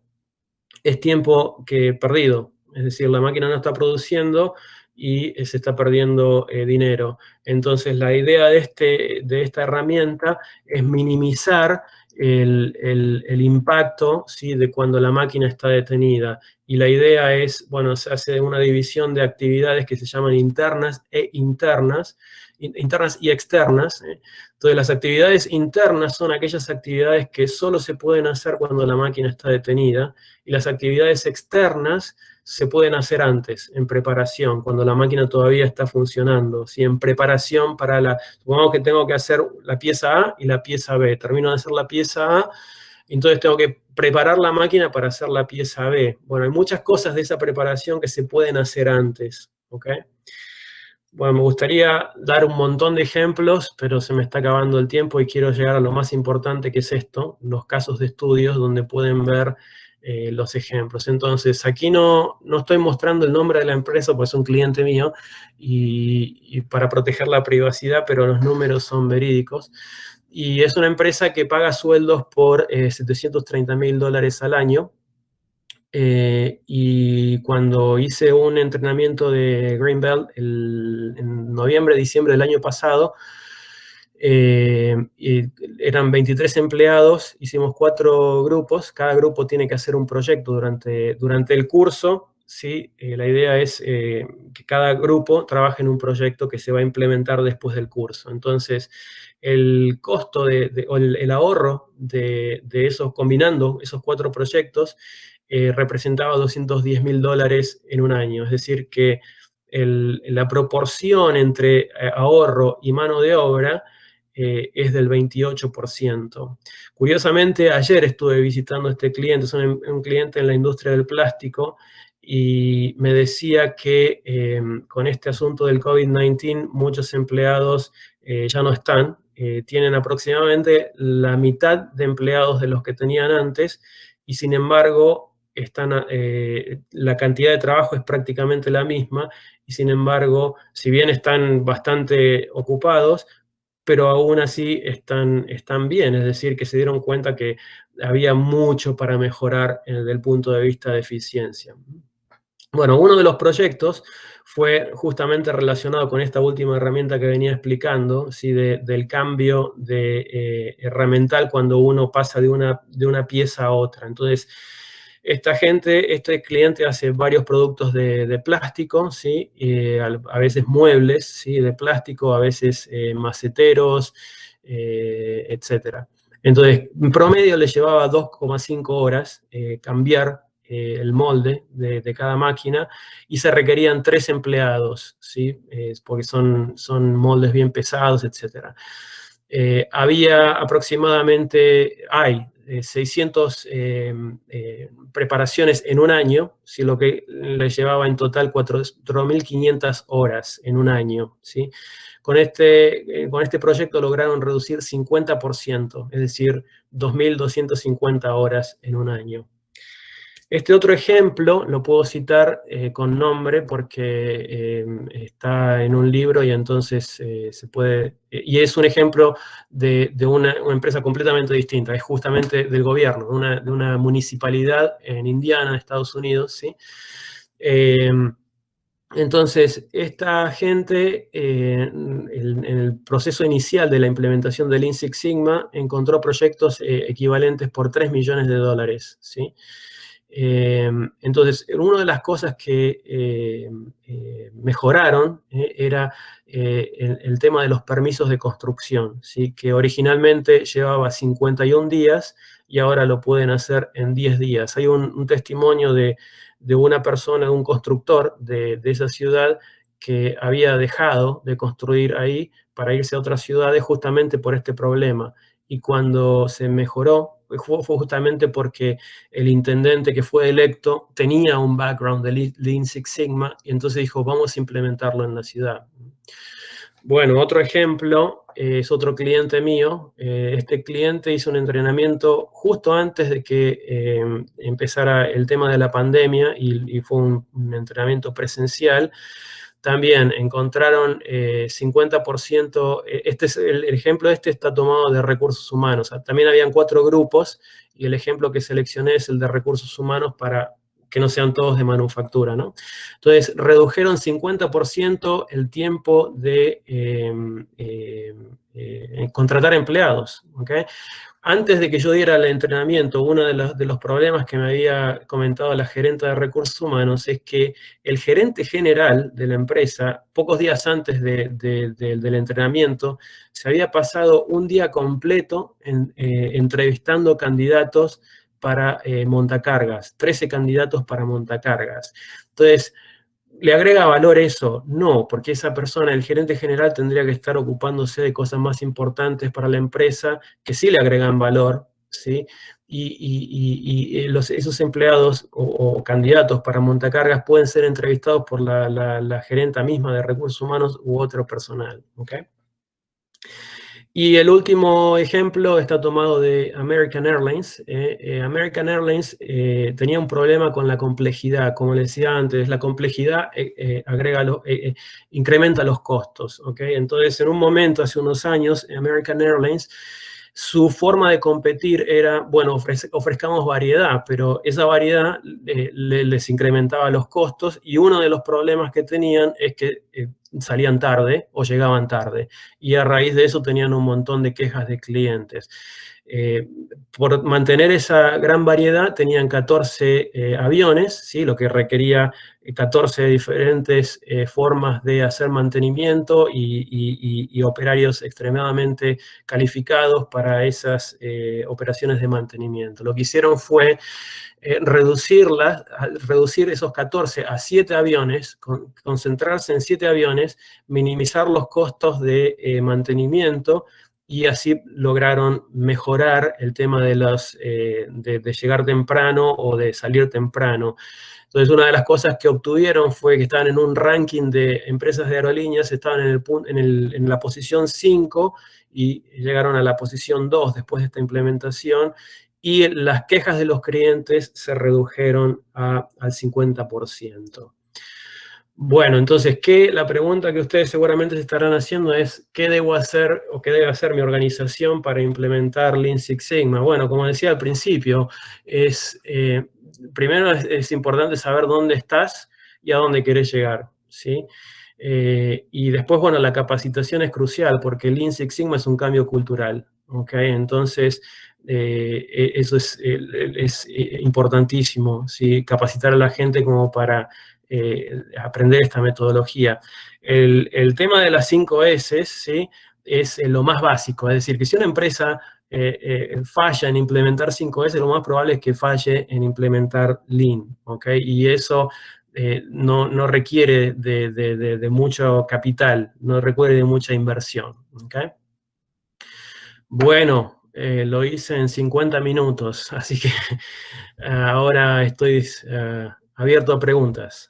es tiempo perdido, es decir, la máquina no está produciendo y se está perdiendo dinero. Entonces, la idea de esta herramienta es minimizar el impacto, ¿sí? De cuando la máquina está detenida. Y la idea es, bueno, se hace una división de actividades que se llaman internas y externas. Entonces, las actividades internas son aquellas actividades que solo se pueden hacer cuando la máquina está detenida, y las actividades externas se pueden hacer antes, en preparación, cuando la máquina todavía está funcionando, ¿sí? En preparación para supongamos que tengo que hacer la pieza A y la pieza B, termino de hacer la pieza A, entonces tengo que preparar la máquina para hacer la pieza B. Bueno, hay muchas cosas de esa preparación que se pueden hacer antes, ¿ok? Bueno, me gustaría dar un montón de ejemplos, pero se me está acabando el tiempo y quiero llegar a lo más importante, que es esto, los casos de estudios donde pueden ver los ejemplos. Entonces, aquí no estoy mostrando el nombre de la empresa, pues es un cliente mío, y para proteger la privacidad, pero los números son verídicos. Y es una empresa que paga sueldos por $730.000 al año. Y cuando hice un entrenamiento de Greenbelt en noviembre, diciembre del año pasado, y eran 23 empleados, hicimos 4 grupos, cada grupo tiene que hacer un proyecto durante el curso, ¿sí? La idea es que cada grupo trabaje en un proyecto que se va a implementar después del curso. Entonces, el costo o el ahorro de esos, combinando esos 4 proyectos, representaba $210.000 en un año. Es decir, que la proporción entre ahorro y mano de obra es del 28%. Curiosamente, ayer estuve visitando a este cliente, es un cliente en la industria del plástico, y me decía que con este asunto del COVID-19 muchos empleados ya no están, tienen aproximadamente la mitad de empleados de los que tenían antes, y sin embargo la cantidad de trabajo es prácticamente la misma, y sin embargo, si bien están bastante ocupados, pero aún así están bien, es decir, que se dieron cuenta que había mucho para mejorar desde el punto de vista de eficiencia. Bueno, uno de los proyectos fue justamente relacionado con esta última herramienta que venía explicando, ¿sí? Del cambio de herramental cuando uno pasa de una pieza a otra. Entonces, este cliente hace varios productos de plástico, ¿sí? A veces muebles, ¿sí? De plástico, a veces maceteros, etc. Entonces, en promedio le llevaba 2,5 horas cambiar el molde de cada máquina, y se requerían 3 empleados, ¿sí? Porque son moldes bien pesados, etc. Había aproximadamente, 600 preparaciones en un año, ¿sí? Lo que le llevaba en total 4.500 horas en un año, ¿sí? Con este proyecto lograron reducir 50%, es decir, 2.250 horas en un año. Este otro ejemplo lo puedo citar con nombre porque está en un libro, y entonces se puede... y es un ejemplo de una empresa completamente distinta, es justamente del gobierno, de una municipalidad en Indiana, Estados Unidos, ¿sí? Entonces, esta gente, en el proceso inicial de la implementación del Lean Six Sigma, encontró proyectos equivalentes por $3 millones, ¿sí? Entonces, una de las cosas que mejoraron era el tema de los permisos de construcción, ¿sí? Que originalmente llevaba 51 días y ahora lo pueden hacer en 10 días. Hay un testimonio de una persona, de un constructor de esa ciudad, que había dejado de construir ahí para irse a otras ciudades justamente por este problema. Y cuando se mejoró, fue justamente porque el intendente que fue electo tenía un background de Lean Six Sigma, y entonces dijo, vamos a implementarlo en la ciudad. Bueno, otro ejemplo es otro cliente mío. Este cliente hizo un entrenamiento justo antes de que empezara el tema de la pandemia, y fue un entrenamiento presencial. También encontraron 50%, el ejemplo está tomado de recursos humanos. También habían 4 grupos, y el ejemplo que seleccioné es el de recursos humanos para que no sean todos de manufactura, ¿no? Entonces, redujeron 50% el tiempo de contratar empleados, ¿ok? Antes de que yo diera el entrenamiento, uno de los problemas que me había comentado la gerente de recursos humanos es que el gerente general de la empresa, pocos días antes del entrenamiento, se había pasado un día completo entrevistando candidatos para montacargas, 13 candidatos para montacargas. Entonces, ¿le agrega valor eso? No, porque esa persona, el gerente general, tendría que estar ocupándose de cosas más importantes para la empresa, que sí le agregan valor, ¿sí? Y esos empleados o candidatos para montacargas pueden ser entrevistados por la gerenta misma de recursos humanos u otro personal, ¿ok? Y el último ejemplo está tomado de American Airlines. American Airlines tenía un problema con la complejidad. Como les decía antes, la complejidad incrementa los costos, ¿ok? Entonces, en un momento, hace unos años, American Airlines, su forma de competir era, bueno, ofrezcamos variedad, pero esa variedad les incrementaba los costos, y uno de los problemas que tenían es que salían tarde o llegaban tarde, y a raíz de eso tenían un montón de quejas de clientes. Por mantener esa gran variedad tenían 14 aviones, ¿sí? Lo que requería 14 diferentes formas de hacer mantenimiento y operarios extremadamente calificados para esas operaciones de mantenimiento. Lo que hicieron fue reducir esos 14 a 7 aviones, concentrarse en 7 aviones, minimizar los costos de mantenimiento, y así lograron mejorar el tema de llegar temprano o de salir temprano. Entonces, una de las cosas que obtuvieron fue que estaban en un ranking de empresas de aerolíneas, estaban en la posición 5 y llegaron a la posición 2 después de esta implementación, y las quejas de los clientes se redujeron al 50%. Bueno, entonces, la pregunta que ustedes seguramente se estarán haciendo es, ¿qué debo hacer o qué debe hacer mi organización para implementar Lean Six Sigma? Bueno, como decía al principio, primero es importante saber dónde estás y a dónde querés llegar, ¿sí? Y después, bueno, la capacitación es crucial porque Lean Six Sigma es un cambio cultural, ¿ok? Entonces, eso es importantísimo, ¿sí? Capacitar a la gente como para aprender esta metodología. El tema de las 5 S, ¿sí? Es lo más básico, es decir, que si una empresa falla en implementar 5S, lo más probable es que falle en implementar Lean, ¿ok? Y eso no requiere de mucho capital, no requiere de mucha inversión, ¿ok? Bueno, lo hice en 50 minutos, así que ahora estoy abierto a preguntas.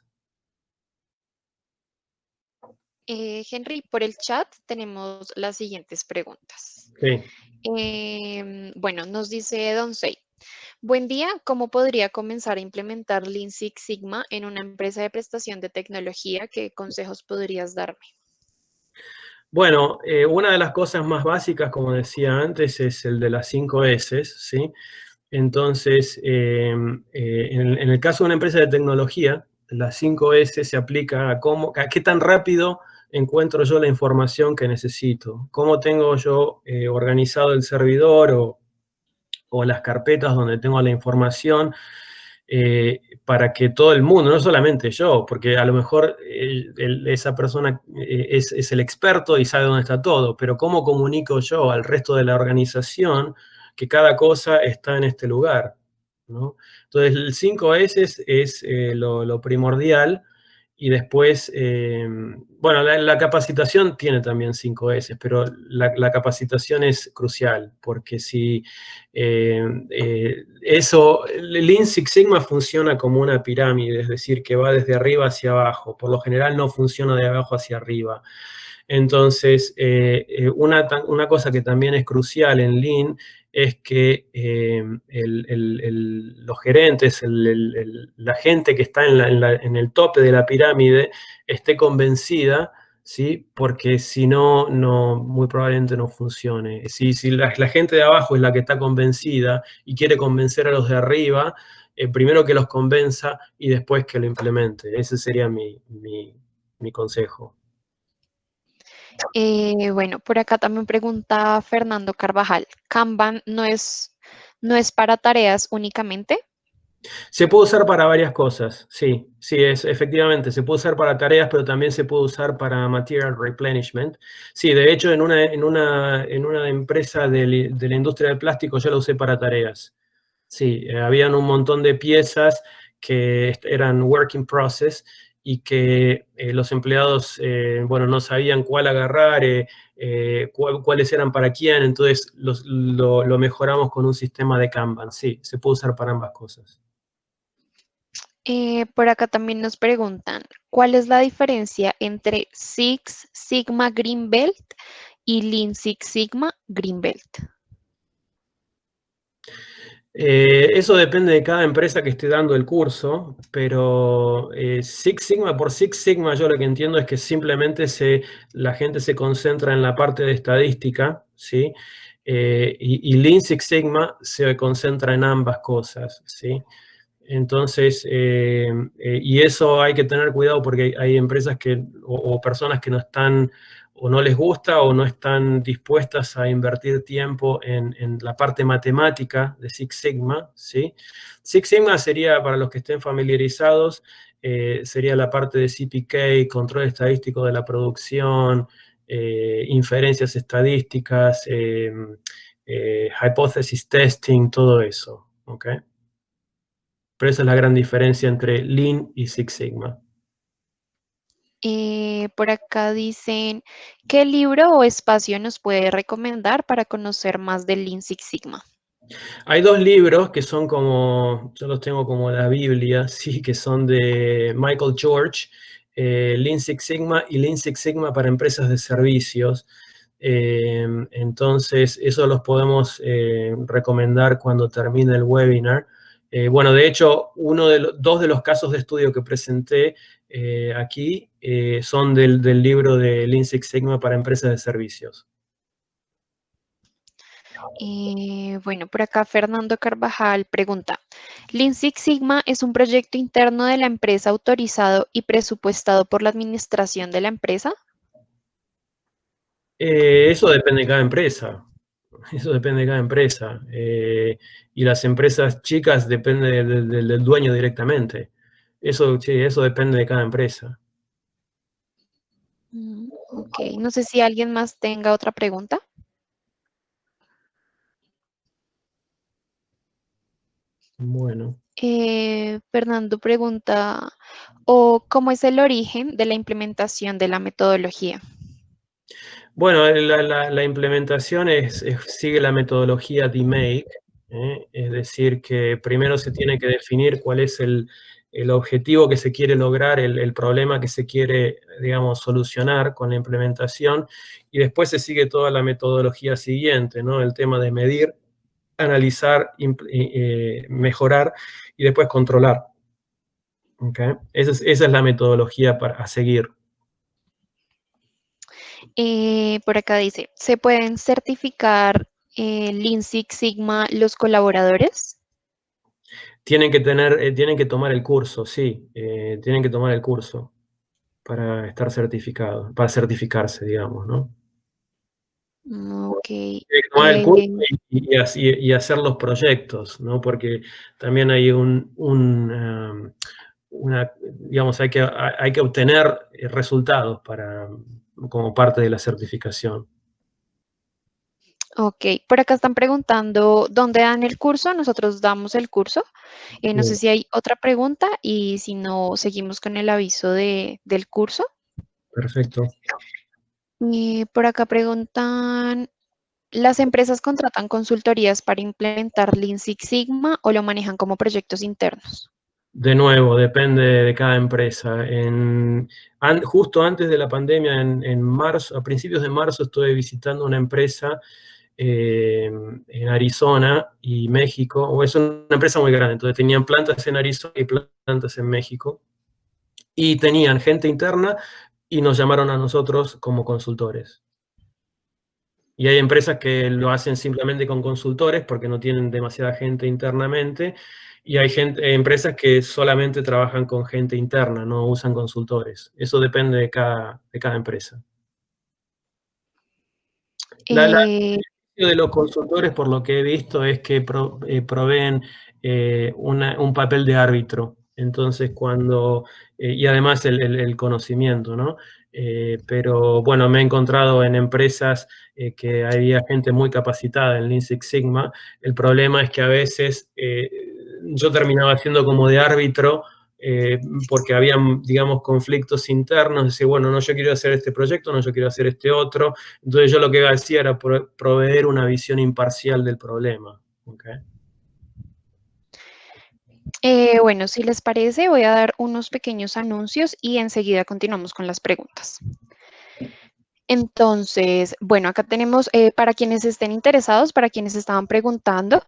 Henry, por el chat tenemos las siguientes preguntas. Sí. Bueno, nos dice Don Sei. Buen día, ¿cómo podría comenzar a implementar Lean Six Sigma en una empresa de prestación de tecnología? ¿Qué consejos podrías darme? Bueno, una de las cosas más básicas, como decía antes, es el de las 5 S, ¿sí? Entonces, en el caso de una empresa de tecnología, las 5 S se aplica a qué tan rápido encuentro yo la información que necesito, cómo tengo yo organizado el servidor o las carpetas donde tengo la información, para que todo el mundo, no solamente yo, porque a lo mejor esa persona es el experto y sabe dónde está todo, pero cómo comunico yo al resto de la organización que cada cosa está en este lugar, ¿no? Entonces, el 5S es lo primordial. Y después, bueno, la capacitación tiene también 5S, pero la capacitación es crucial, porque si el Lean Six Sigma funciona como una pirámide, es decir, que va desde arriba hacia abajo. Por lo general no funciona de abajo hacia arriba. Entonces, una cosa que también es crucial en Lean es que los gerentes, la gente que está en el tope de la pirámide esté convencida, ¿sí? Porque si no, muy probablemente no funcione. Si la gente de abajo es la que está convencida y quiere convencer a los de arriba, primero que los convenza y después que lo implemente. Ese sería mi consejo. Bueno, por acá también pregunta Fernando Carvajal. ¿Kanban no es para tareas únicamente? Se puede usar para varias cosas, sí, efectivamente, se puede usar para tareas, pero también se puede usar para material replenishment. Sí, de hecho, en una empresa de la industria del plástico yo la usé para tareas. Sí, habían un montón de piezas que eran work in process y que los empleados, bueno, no sabían cuál agarrar, cuáles eran para quién, entonces lo mejoramos con un sistema de Kanban. Sí, se puede usar para ambas cosas. Por acá también nos preguntan, ¿cuál es la diferencia entre Six Sigma Green Belt y Lean Six Sigma Green Belt? Eso depende de cada empresa que esté dando el curso, pero Six Sigma, por Six Sigma yo lo que entiendo es que simplemente la gente se concentra en la parte de estadística, ¿sí? Y Lean Six Sigma se concentra en ambas cosas, ¿sí? Entonces, y eso hay que tener cuidado porque hay empresas o personas que no están, o no les gusta, o no están dispuestas a invertir tiempo en la parte matemática de Six Sigma, ¿sí? Six Sigma sería, para los que estén familiarizados, sería la parte de CPK, control estadístico de la producción, inferencias estadísticas, hypothesis testing, todo eso, ¿ok? Pero esa es la gran diferencia entre Lean y Six Sigma. Por acá dicen, ¿qué libro o espacio nos puede recomendar para conocer más del Lean Six Sigma? Hay dos libros que son como, yo los tengo como la Biblia, sí, que son de Michael George, Lean Six Sigma y Lean Six Sigma para empresas de servicios. Entonces, eso los podemos recomendar cuando termine el webinar. Bueno, de hecho, dos de los casos de estudio que presenté aquí son del libro de Lean Six Sigma para empresas de servicios. Bueno, por acá Fernando Carvajal pregunta, ¿Lean Six Sigma es un proyecto interno de la empresa autorizado y presupuestado por la administración de la empresa? Eso depende de cada empresa. Eso depende de cada empresa. Y las empresas chicas depende del dueño directamente. Eso, sí, eso depende de cada empresa. Ok, no sé si alguien más tenga otra pregunta. Bueno. Fernando pregunta, ¿o cómo es el origen de la implementación de la metodología? Bueno, la implementación sigue la metodología DMAIC, es decir, que primero se tiene que definir cuál es el objetivo que se quiere lograr, el problema que se quiere, digamos, solucionar con la implementación, y después se sigue toda la metodología siguiente, ¿no? El tema de medir, analizar, mejorar y después controlar. ¿Okay? Esa es la metodología a seguir. Por acá dice, ¿se pueden certificar Lean Six Sigma los colaboradores? Tienen que tomar el curso, sí, tienen que tomar el curso para estar certificados, para certificarse, digamos, ¿no? Ok. Tienen que tomar el curso y hacer los proyectos, ¿no? Porque también hay digamos, hay que obtener resultados como parte de la certificación. Ok, por acá están preguntando dónde dan el curso. Nosotros damos el curso. No sé Bien, si hay otra pregunta y si no, seguimos con el aviso del curso. perfecto. Por acá preguntan, ¿las empresas contratan consultorías para implementar Lean Six Sigma o lo manejan como proyectos internos? De nuevo, depende de cada empresa. Justo antes de la pandemia, en marzo, a principios de marzo, estuve visitando una empresa en Arizona y México. O es una empresa muy grande, entonces tenían plantas en Arizona y plantas en México. Y tenían gente interna y nos llamaron a nosotros como consultores. Y hay empresas que lo hacen simplemente con consultores porque no tienen demasiada gente internamente. Y hay empresas que solamente trabajan con gente interna, no usan consultores. Eso depende de cada empresa. El Eh, beneficio de los consultores, por lo que he visto, es que proveen un papel de árbitro. Entonces, y además el conocimiento, ¿no? Pero bueno, me he encontrado en empresas que había gente muy capacitada en Lean Six Sigma. El problema es que a veces yo terminaba siendo como de árbitro porque había, digamos, conflictos internos, decir, bueno, no, yo quiero hacer este proyecto, no, yo quiero hacer este otro. Entonces yo lo que hacía era proveer una visión imparcial del problema. ¿Okay? bueno, si les parece, voy a dar unos pequeños anuncios y enseguida continuamos con las preguntas. Entonces, bueno, acá tenemos para quienes estén interesados, para quienes estaban preguntando,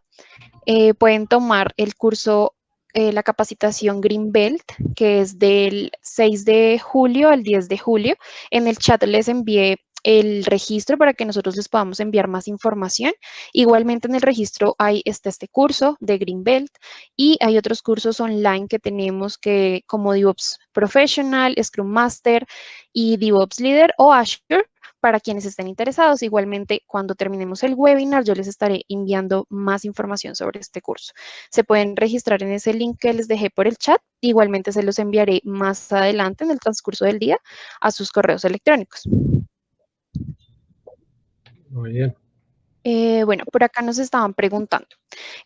pueden tomar el curso, la capacitación Greenbelt, que es del 6 de julio al 10 de julio. En el chat les envié el registro para que nosotros les podamos enviar más información. Igualmente en el registro está este curso de Greenbelt y hay otros cursos online que tenemos como DevOps Professional, Scrum Master y DevOps Leader o Azure para quienes estén interesados. Igualmente, cuando terminemos el webinar, yo les estaré enviando más información sobre este curso. Se pueden registrar en ese link que les dejé por el chat. Igualmente, se los enviaré más adelante en el transcurso del día a sus correos electrónicos. Muy bien. Bueno, por acá nos estaban preguntando.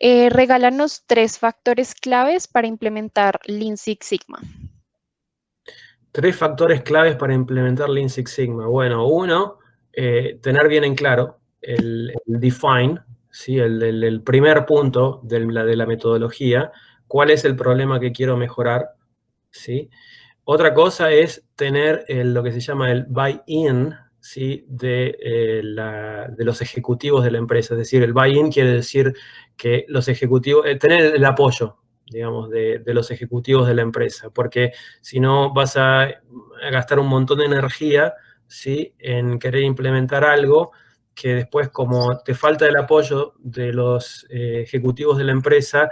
Regálanos 3 factores claves para implementar Lean Six Sigma. 3 factores claves para implementar Lean Six Sigma. Bueno, uno, tener bien en claro el define, ¿sí? el primer punto de la metodología, cuál es el problema que quiero mejorar, ¿sí? Otra cosa es tener lo que se llama el buy-in, ¿sí? de los ejecutivos de la empresa. Es decir, el buy-in quiere decir que los ejecutivos, tener el apoyo, digamos, de los ejecutivos de la empresa, porque si no vas a gastar un montón de energía, ¿sí? en querer implementar algo que después, como te falta el apoyo de los ejecutivos de la empresa,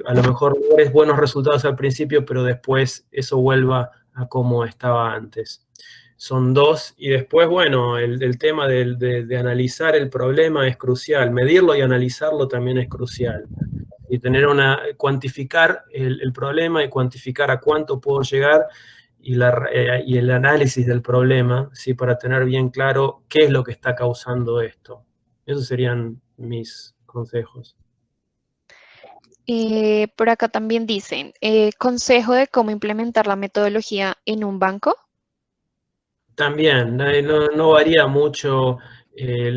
a lo mejor no eres buenos resultados al principio, pero después eso vuelva a como estaba antes. Son dos, y después, bueno, el tema de analizar el problema es crucial, medirlo y analizarlo también es crucial. Y cuantificar el problema y cuantificar a cuánto puedo llegar y el análisis del problema, ¿sí? Para tener bien claro qué es lo que está causando esto. Esos serían mis consejos. Por acá también dicen, consejo de cómo implementar la metodología en un banco. También, no varía mucho,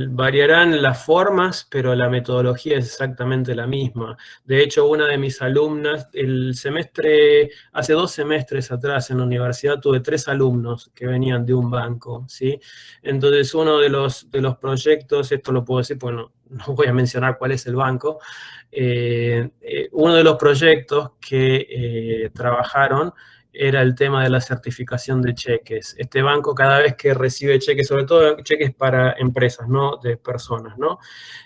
variarán las formas, pero la metodología es exactamente la misma. De hecho, una de mis alumnas, hace 2 semestres atrás en la universidad tuve 3 alumnos que venían de un banco, ¿sí? Entonces, uno de los proyectos, esto lo puedo decir, porque no voy a mencionar cuál es el banco, uno de los proyectos que trabajaron era el tema de la certificación de cheques. Este banco, cada vez que recibe cheques, sobre todo cheques para empresas, no de personas, ¿no?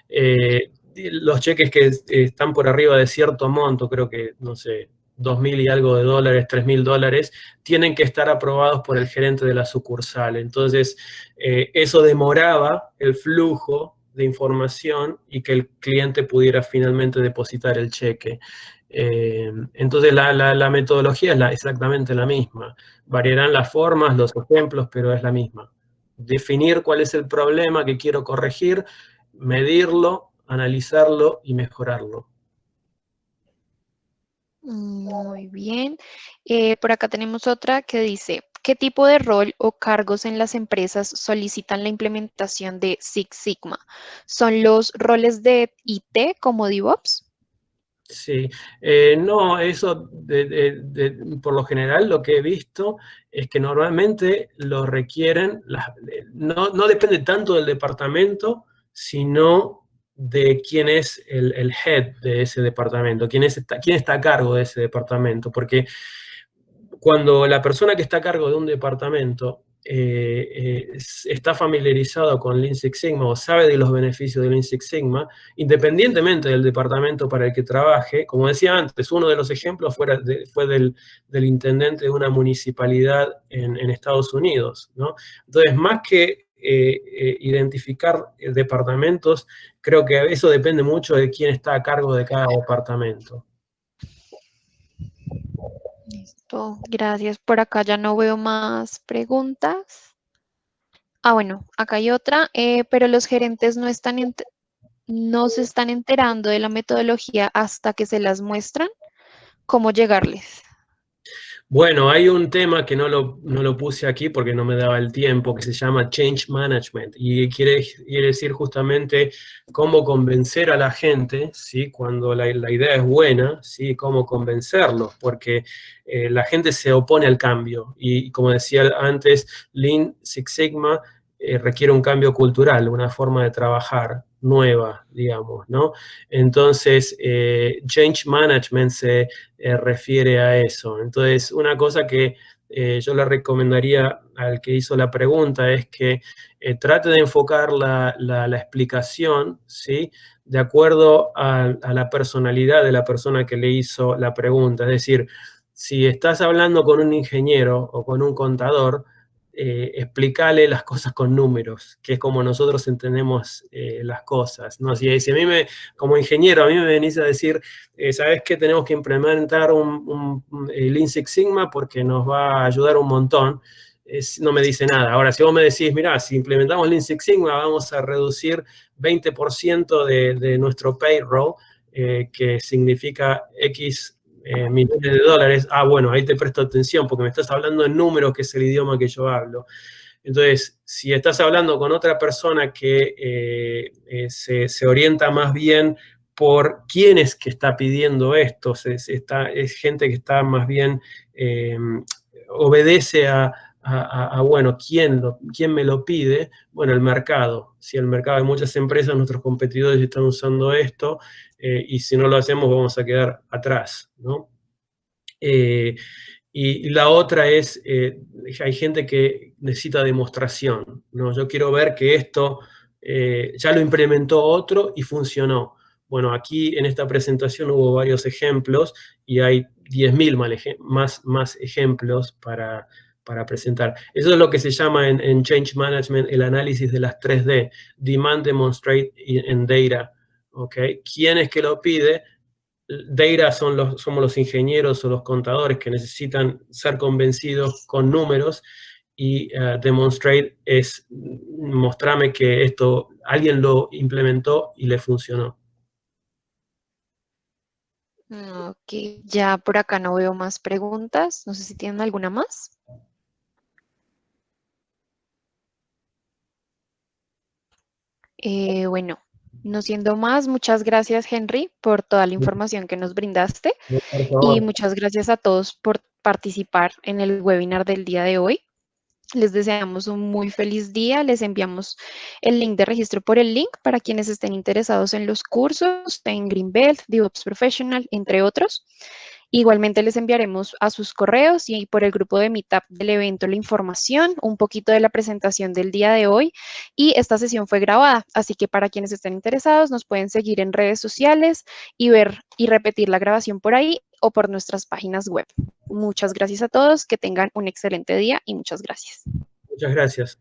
Los cheques que están por arriba de cierto monto, creo que, no sé, 2.000 y algo de dólares, 3.000 dólares, tienen que estar aprobados por el gerente de la sucursal. Entonces, eso demoraba el flujo de información y que el cliente pudiera finalmente depositar el cheque. Entonces la metodología es exactamente la misma. Variarán las formas, los ejemplos, pero es la misma. Definir cuál es el problema que quiero corregir, medirlo, analizarlo y mejorarlo. Muy bien. Por acá tenemos otra que dice, ¿qué tipo de rol o cargos en las empresas solicitan la implementación de Six Sigma? ¿Son los roles de IT como DevOps? Sí, no, eso por lo general lo que he visto es que normalmente lo requieren, no depende tanto del departamento, sino de quién es el head de ese departamento, quién está a cargo de ese departamento, porque cuando la persona que está a cargo de un departamento está familiarizado con Lean Six Sigma o sabe de los beneficios de Lean Six Sigma, independientemente del departamento para el que trabaje, como decía antes, uno de los ejemplos fue del intendente de una municipalidad en Estados Unidos, ¿no? Entonces, más que identificar departamentos, creo que eso depende mucho de quién está a cargo de cada departamento. Listo, gracias. Por acá ya no veo más preguntas. Bueno, acá hay otra, pero los gerentes no se están enterando de la metodología hasta que se las muestran. ¿Cómo llegarles? Bueno, hay un tema que no lo puse aquí porque no me daba el tiempo, que se llama Change Management, y quiere decir justamente cómo convencer a la gente, ¿sí? Cuando la idea es buena, ¿sí? Cómo convencerlos, porque la gente se opone al cambio, y como decía antes, Lean Six Sigma requiere un cambio cultural, una forma de trabajar nueva, digamos, ¿no? Entonces, Change Management se refiere a eso. Entonces, una cosa que yo le recomendaría al que hizo la pregunta es que trate de enfocar la explicación, ¿sí? De acuerdo a la personalidad de la persona que le hizo la pregunta. Es decir, si estás hablando con un ingeniero o con un contador, explícale las cosas con números, que es como nosotros entendemos las cosas, ¿no? Si a mí como ingeniero, a mí me venís a decir, ¿sabes qué? Tenemos que implementar un Lean Six Sigma porque nos va a ayudar un montón. No me dice nada. Ahora, si vos me decís, mirá, si implementamos Lean Six Sigma, vamos a reducir 20% de nuestro payroll, que significa X millones de dólares. Bueno, ahí te presto atención porque me estás hablando en números, que es el idioma que yo hablo. Entonces, si estás hablando con otra persona que se orienta más bien por quién es que está pidiendo esto, es gente que está más bien, obedece a bueno, ¿quién me lo pide? Bueno, el mercado. Si el mercado, hay muchas empresas, nuestros competidores están usando esto, y si no lo hacemos vamos a quedar atrás, ¿no? Y la otra es, hay gente que necesita demostración, ¿no? Yo quiero ver que esto ya lo implementó otro y funcionó. Bueno, aquí en esta presentación hubo varios ejemplos y hay 10.000 más ejemplos para presentar. Eso es lo que se llama en Change Management el análisis de las 3D, Demand, Demonstrate and Data. ¿Okay? ¿Quién es que lo pide? Data somos los ingenieros o los contadores que necesitan ser convencidos con números, y demonstrate es mostrarme que esto alguien lo implementó y le funcionó. Ok, ya por acá no veo más preguntas. No sé si tienen alguna más. Bueno, no siendo más, muchas gracias, Henry, por toda la información que nos brindaste, Por y favor. muchas gracias a todos por participar en el webinar del día de hoy. Les deseamos un muy feliz día. Les enviamos el link de registro por el link para quienes estén interesados en los cursos en Greenbelt, DevOps Professional, entre otros. Igualmente les enviaremos a sus correos y por el grupo de Meetup del evento la información, un poquito de la presentación del día de hoy, y esta sesión fue grabada, así que para quienes estén interesados nos pueden seguir en redes sociales y ver y repetir la grabación por ahí o por nuestras páginas web. Muchas gracias a todos, que tengan un excelente día y muchas gracias. Muchas gracias.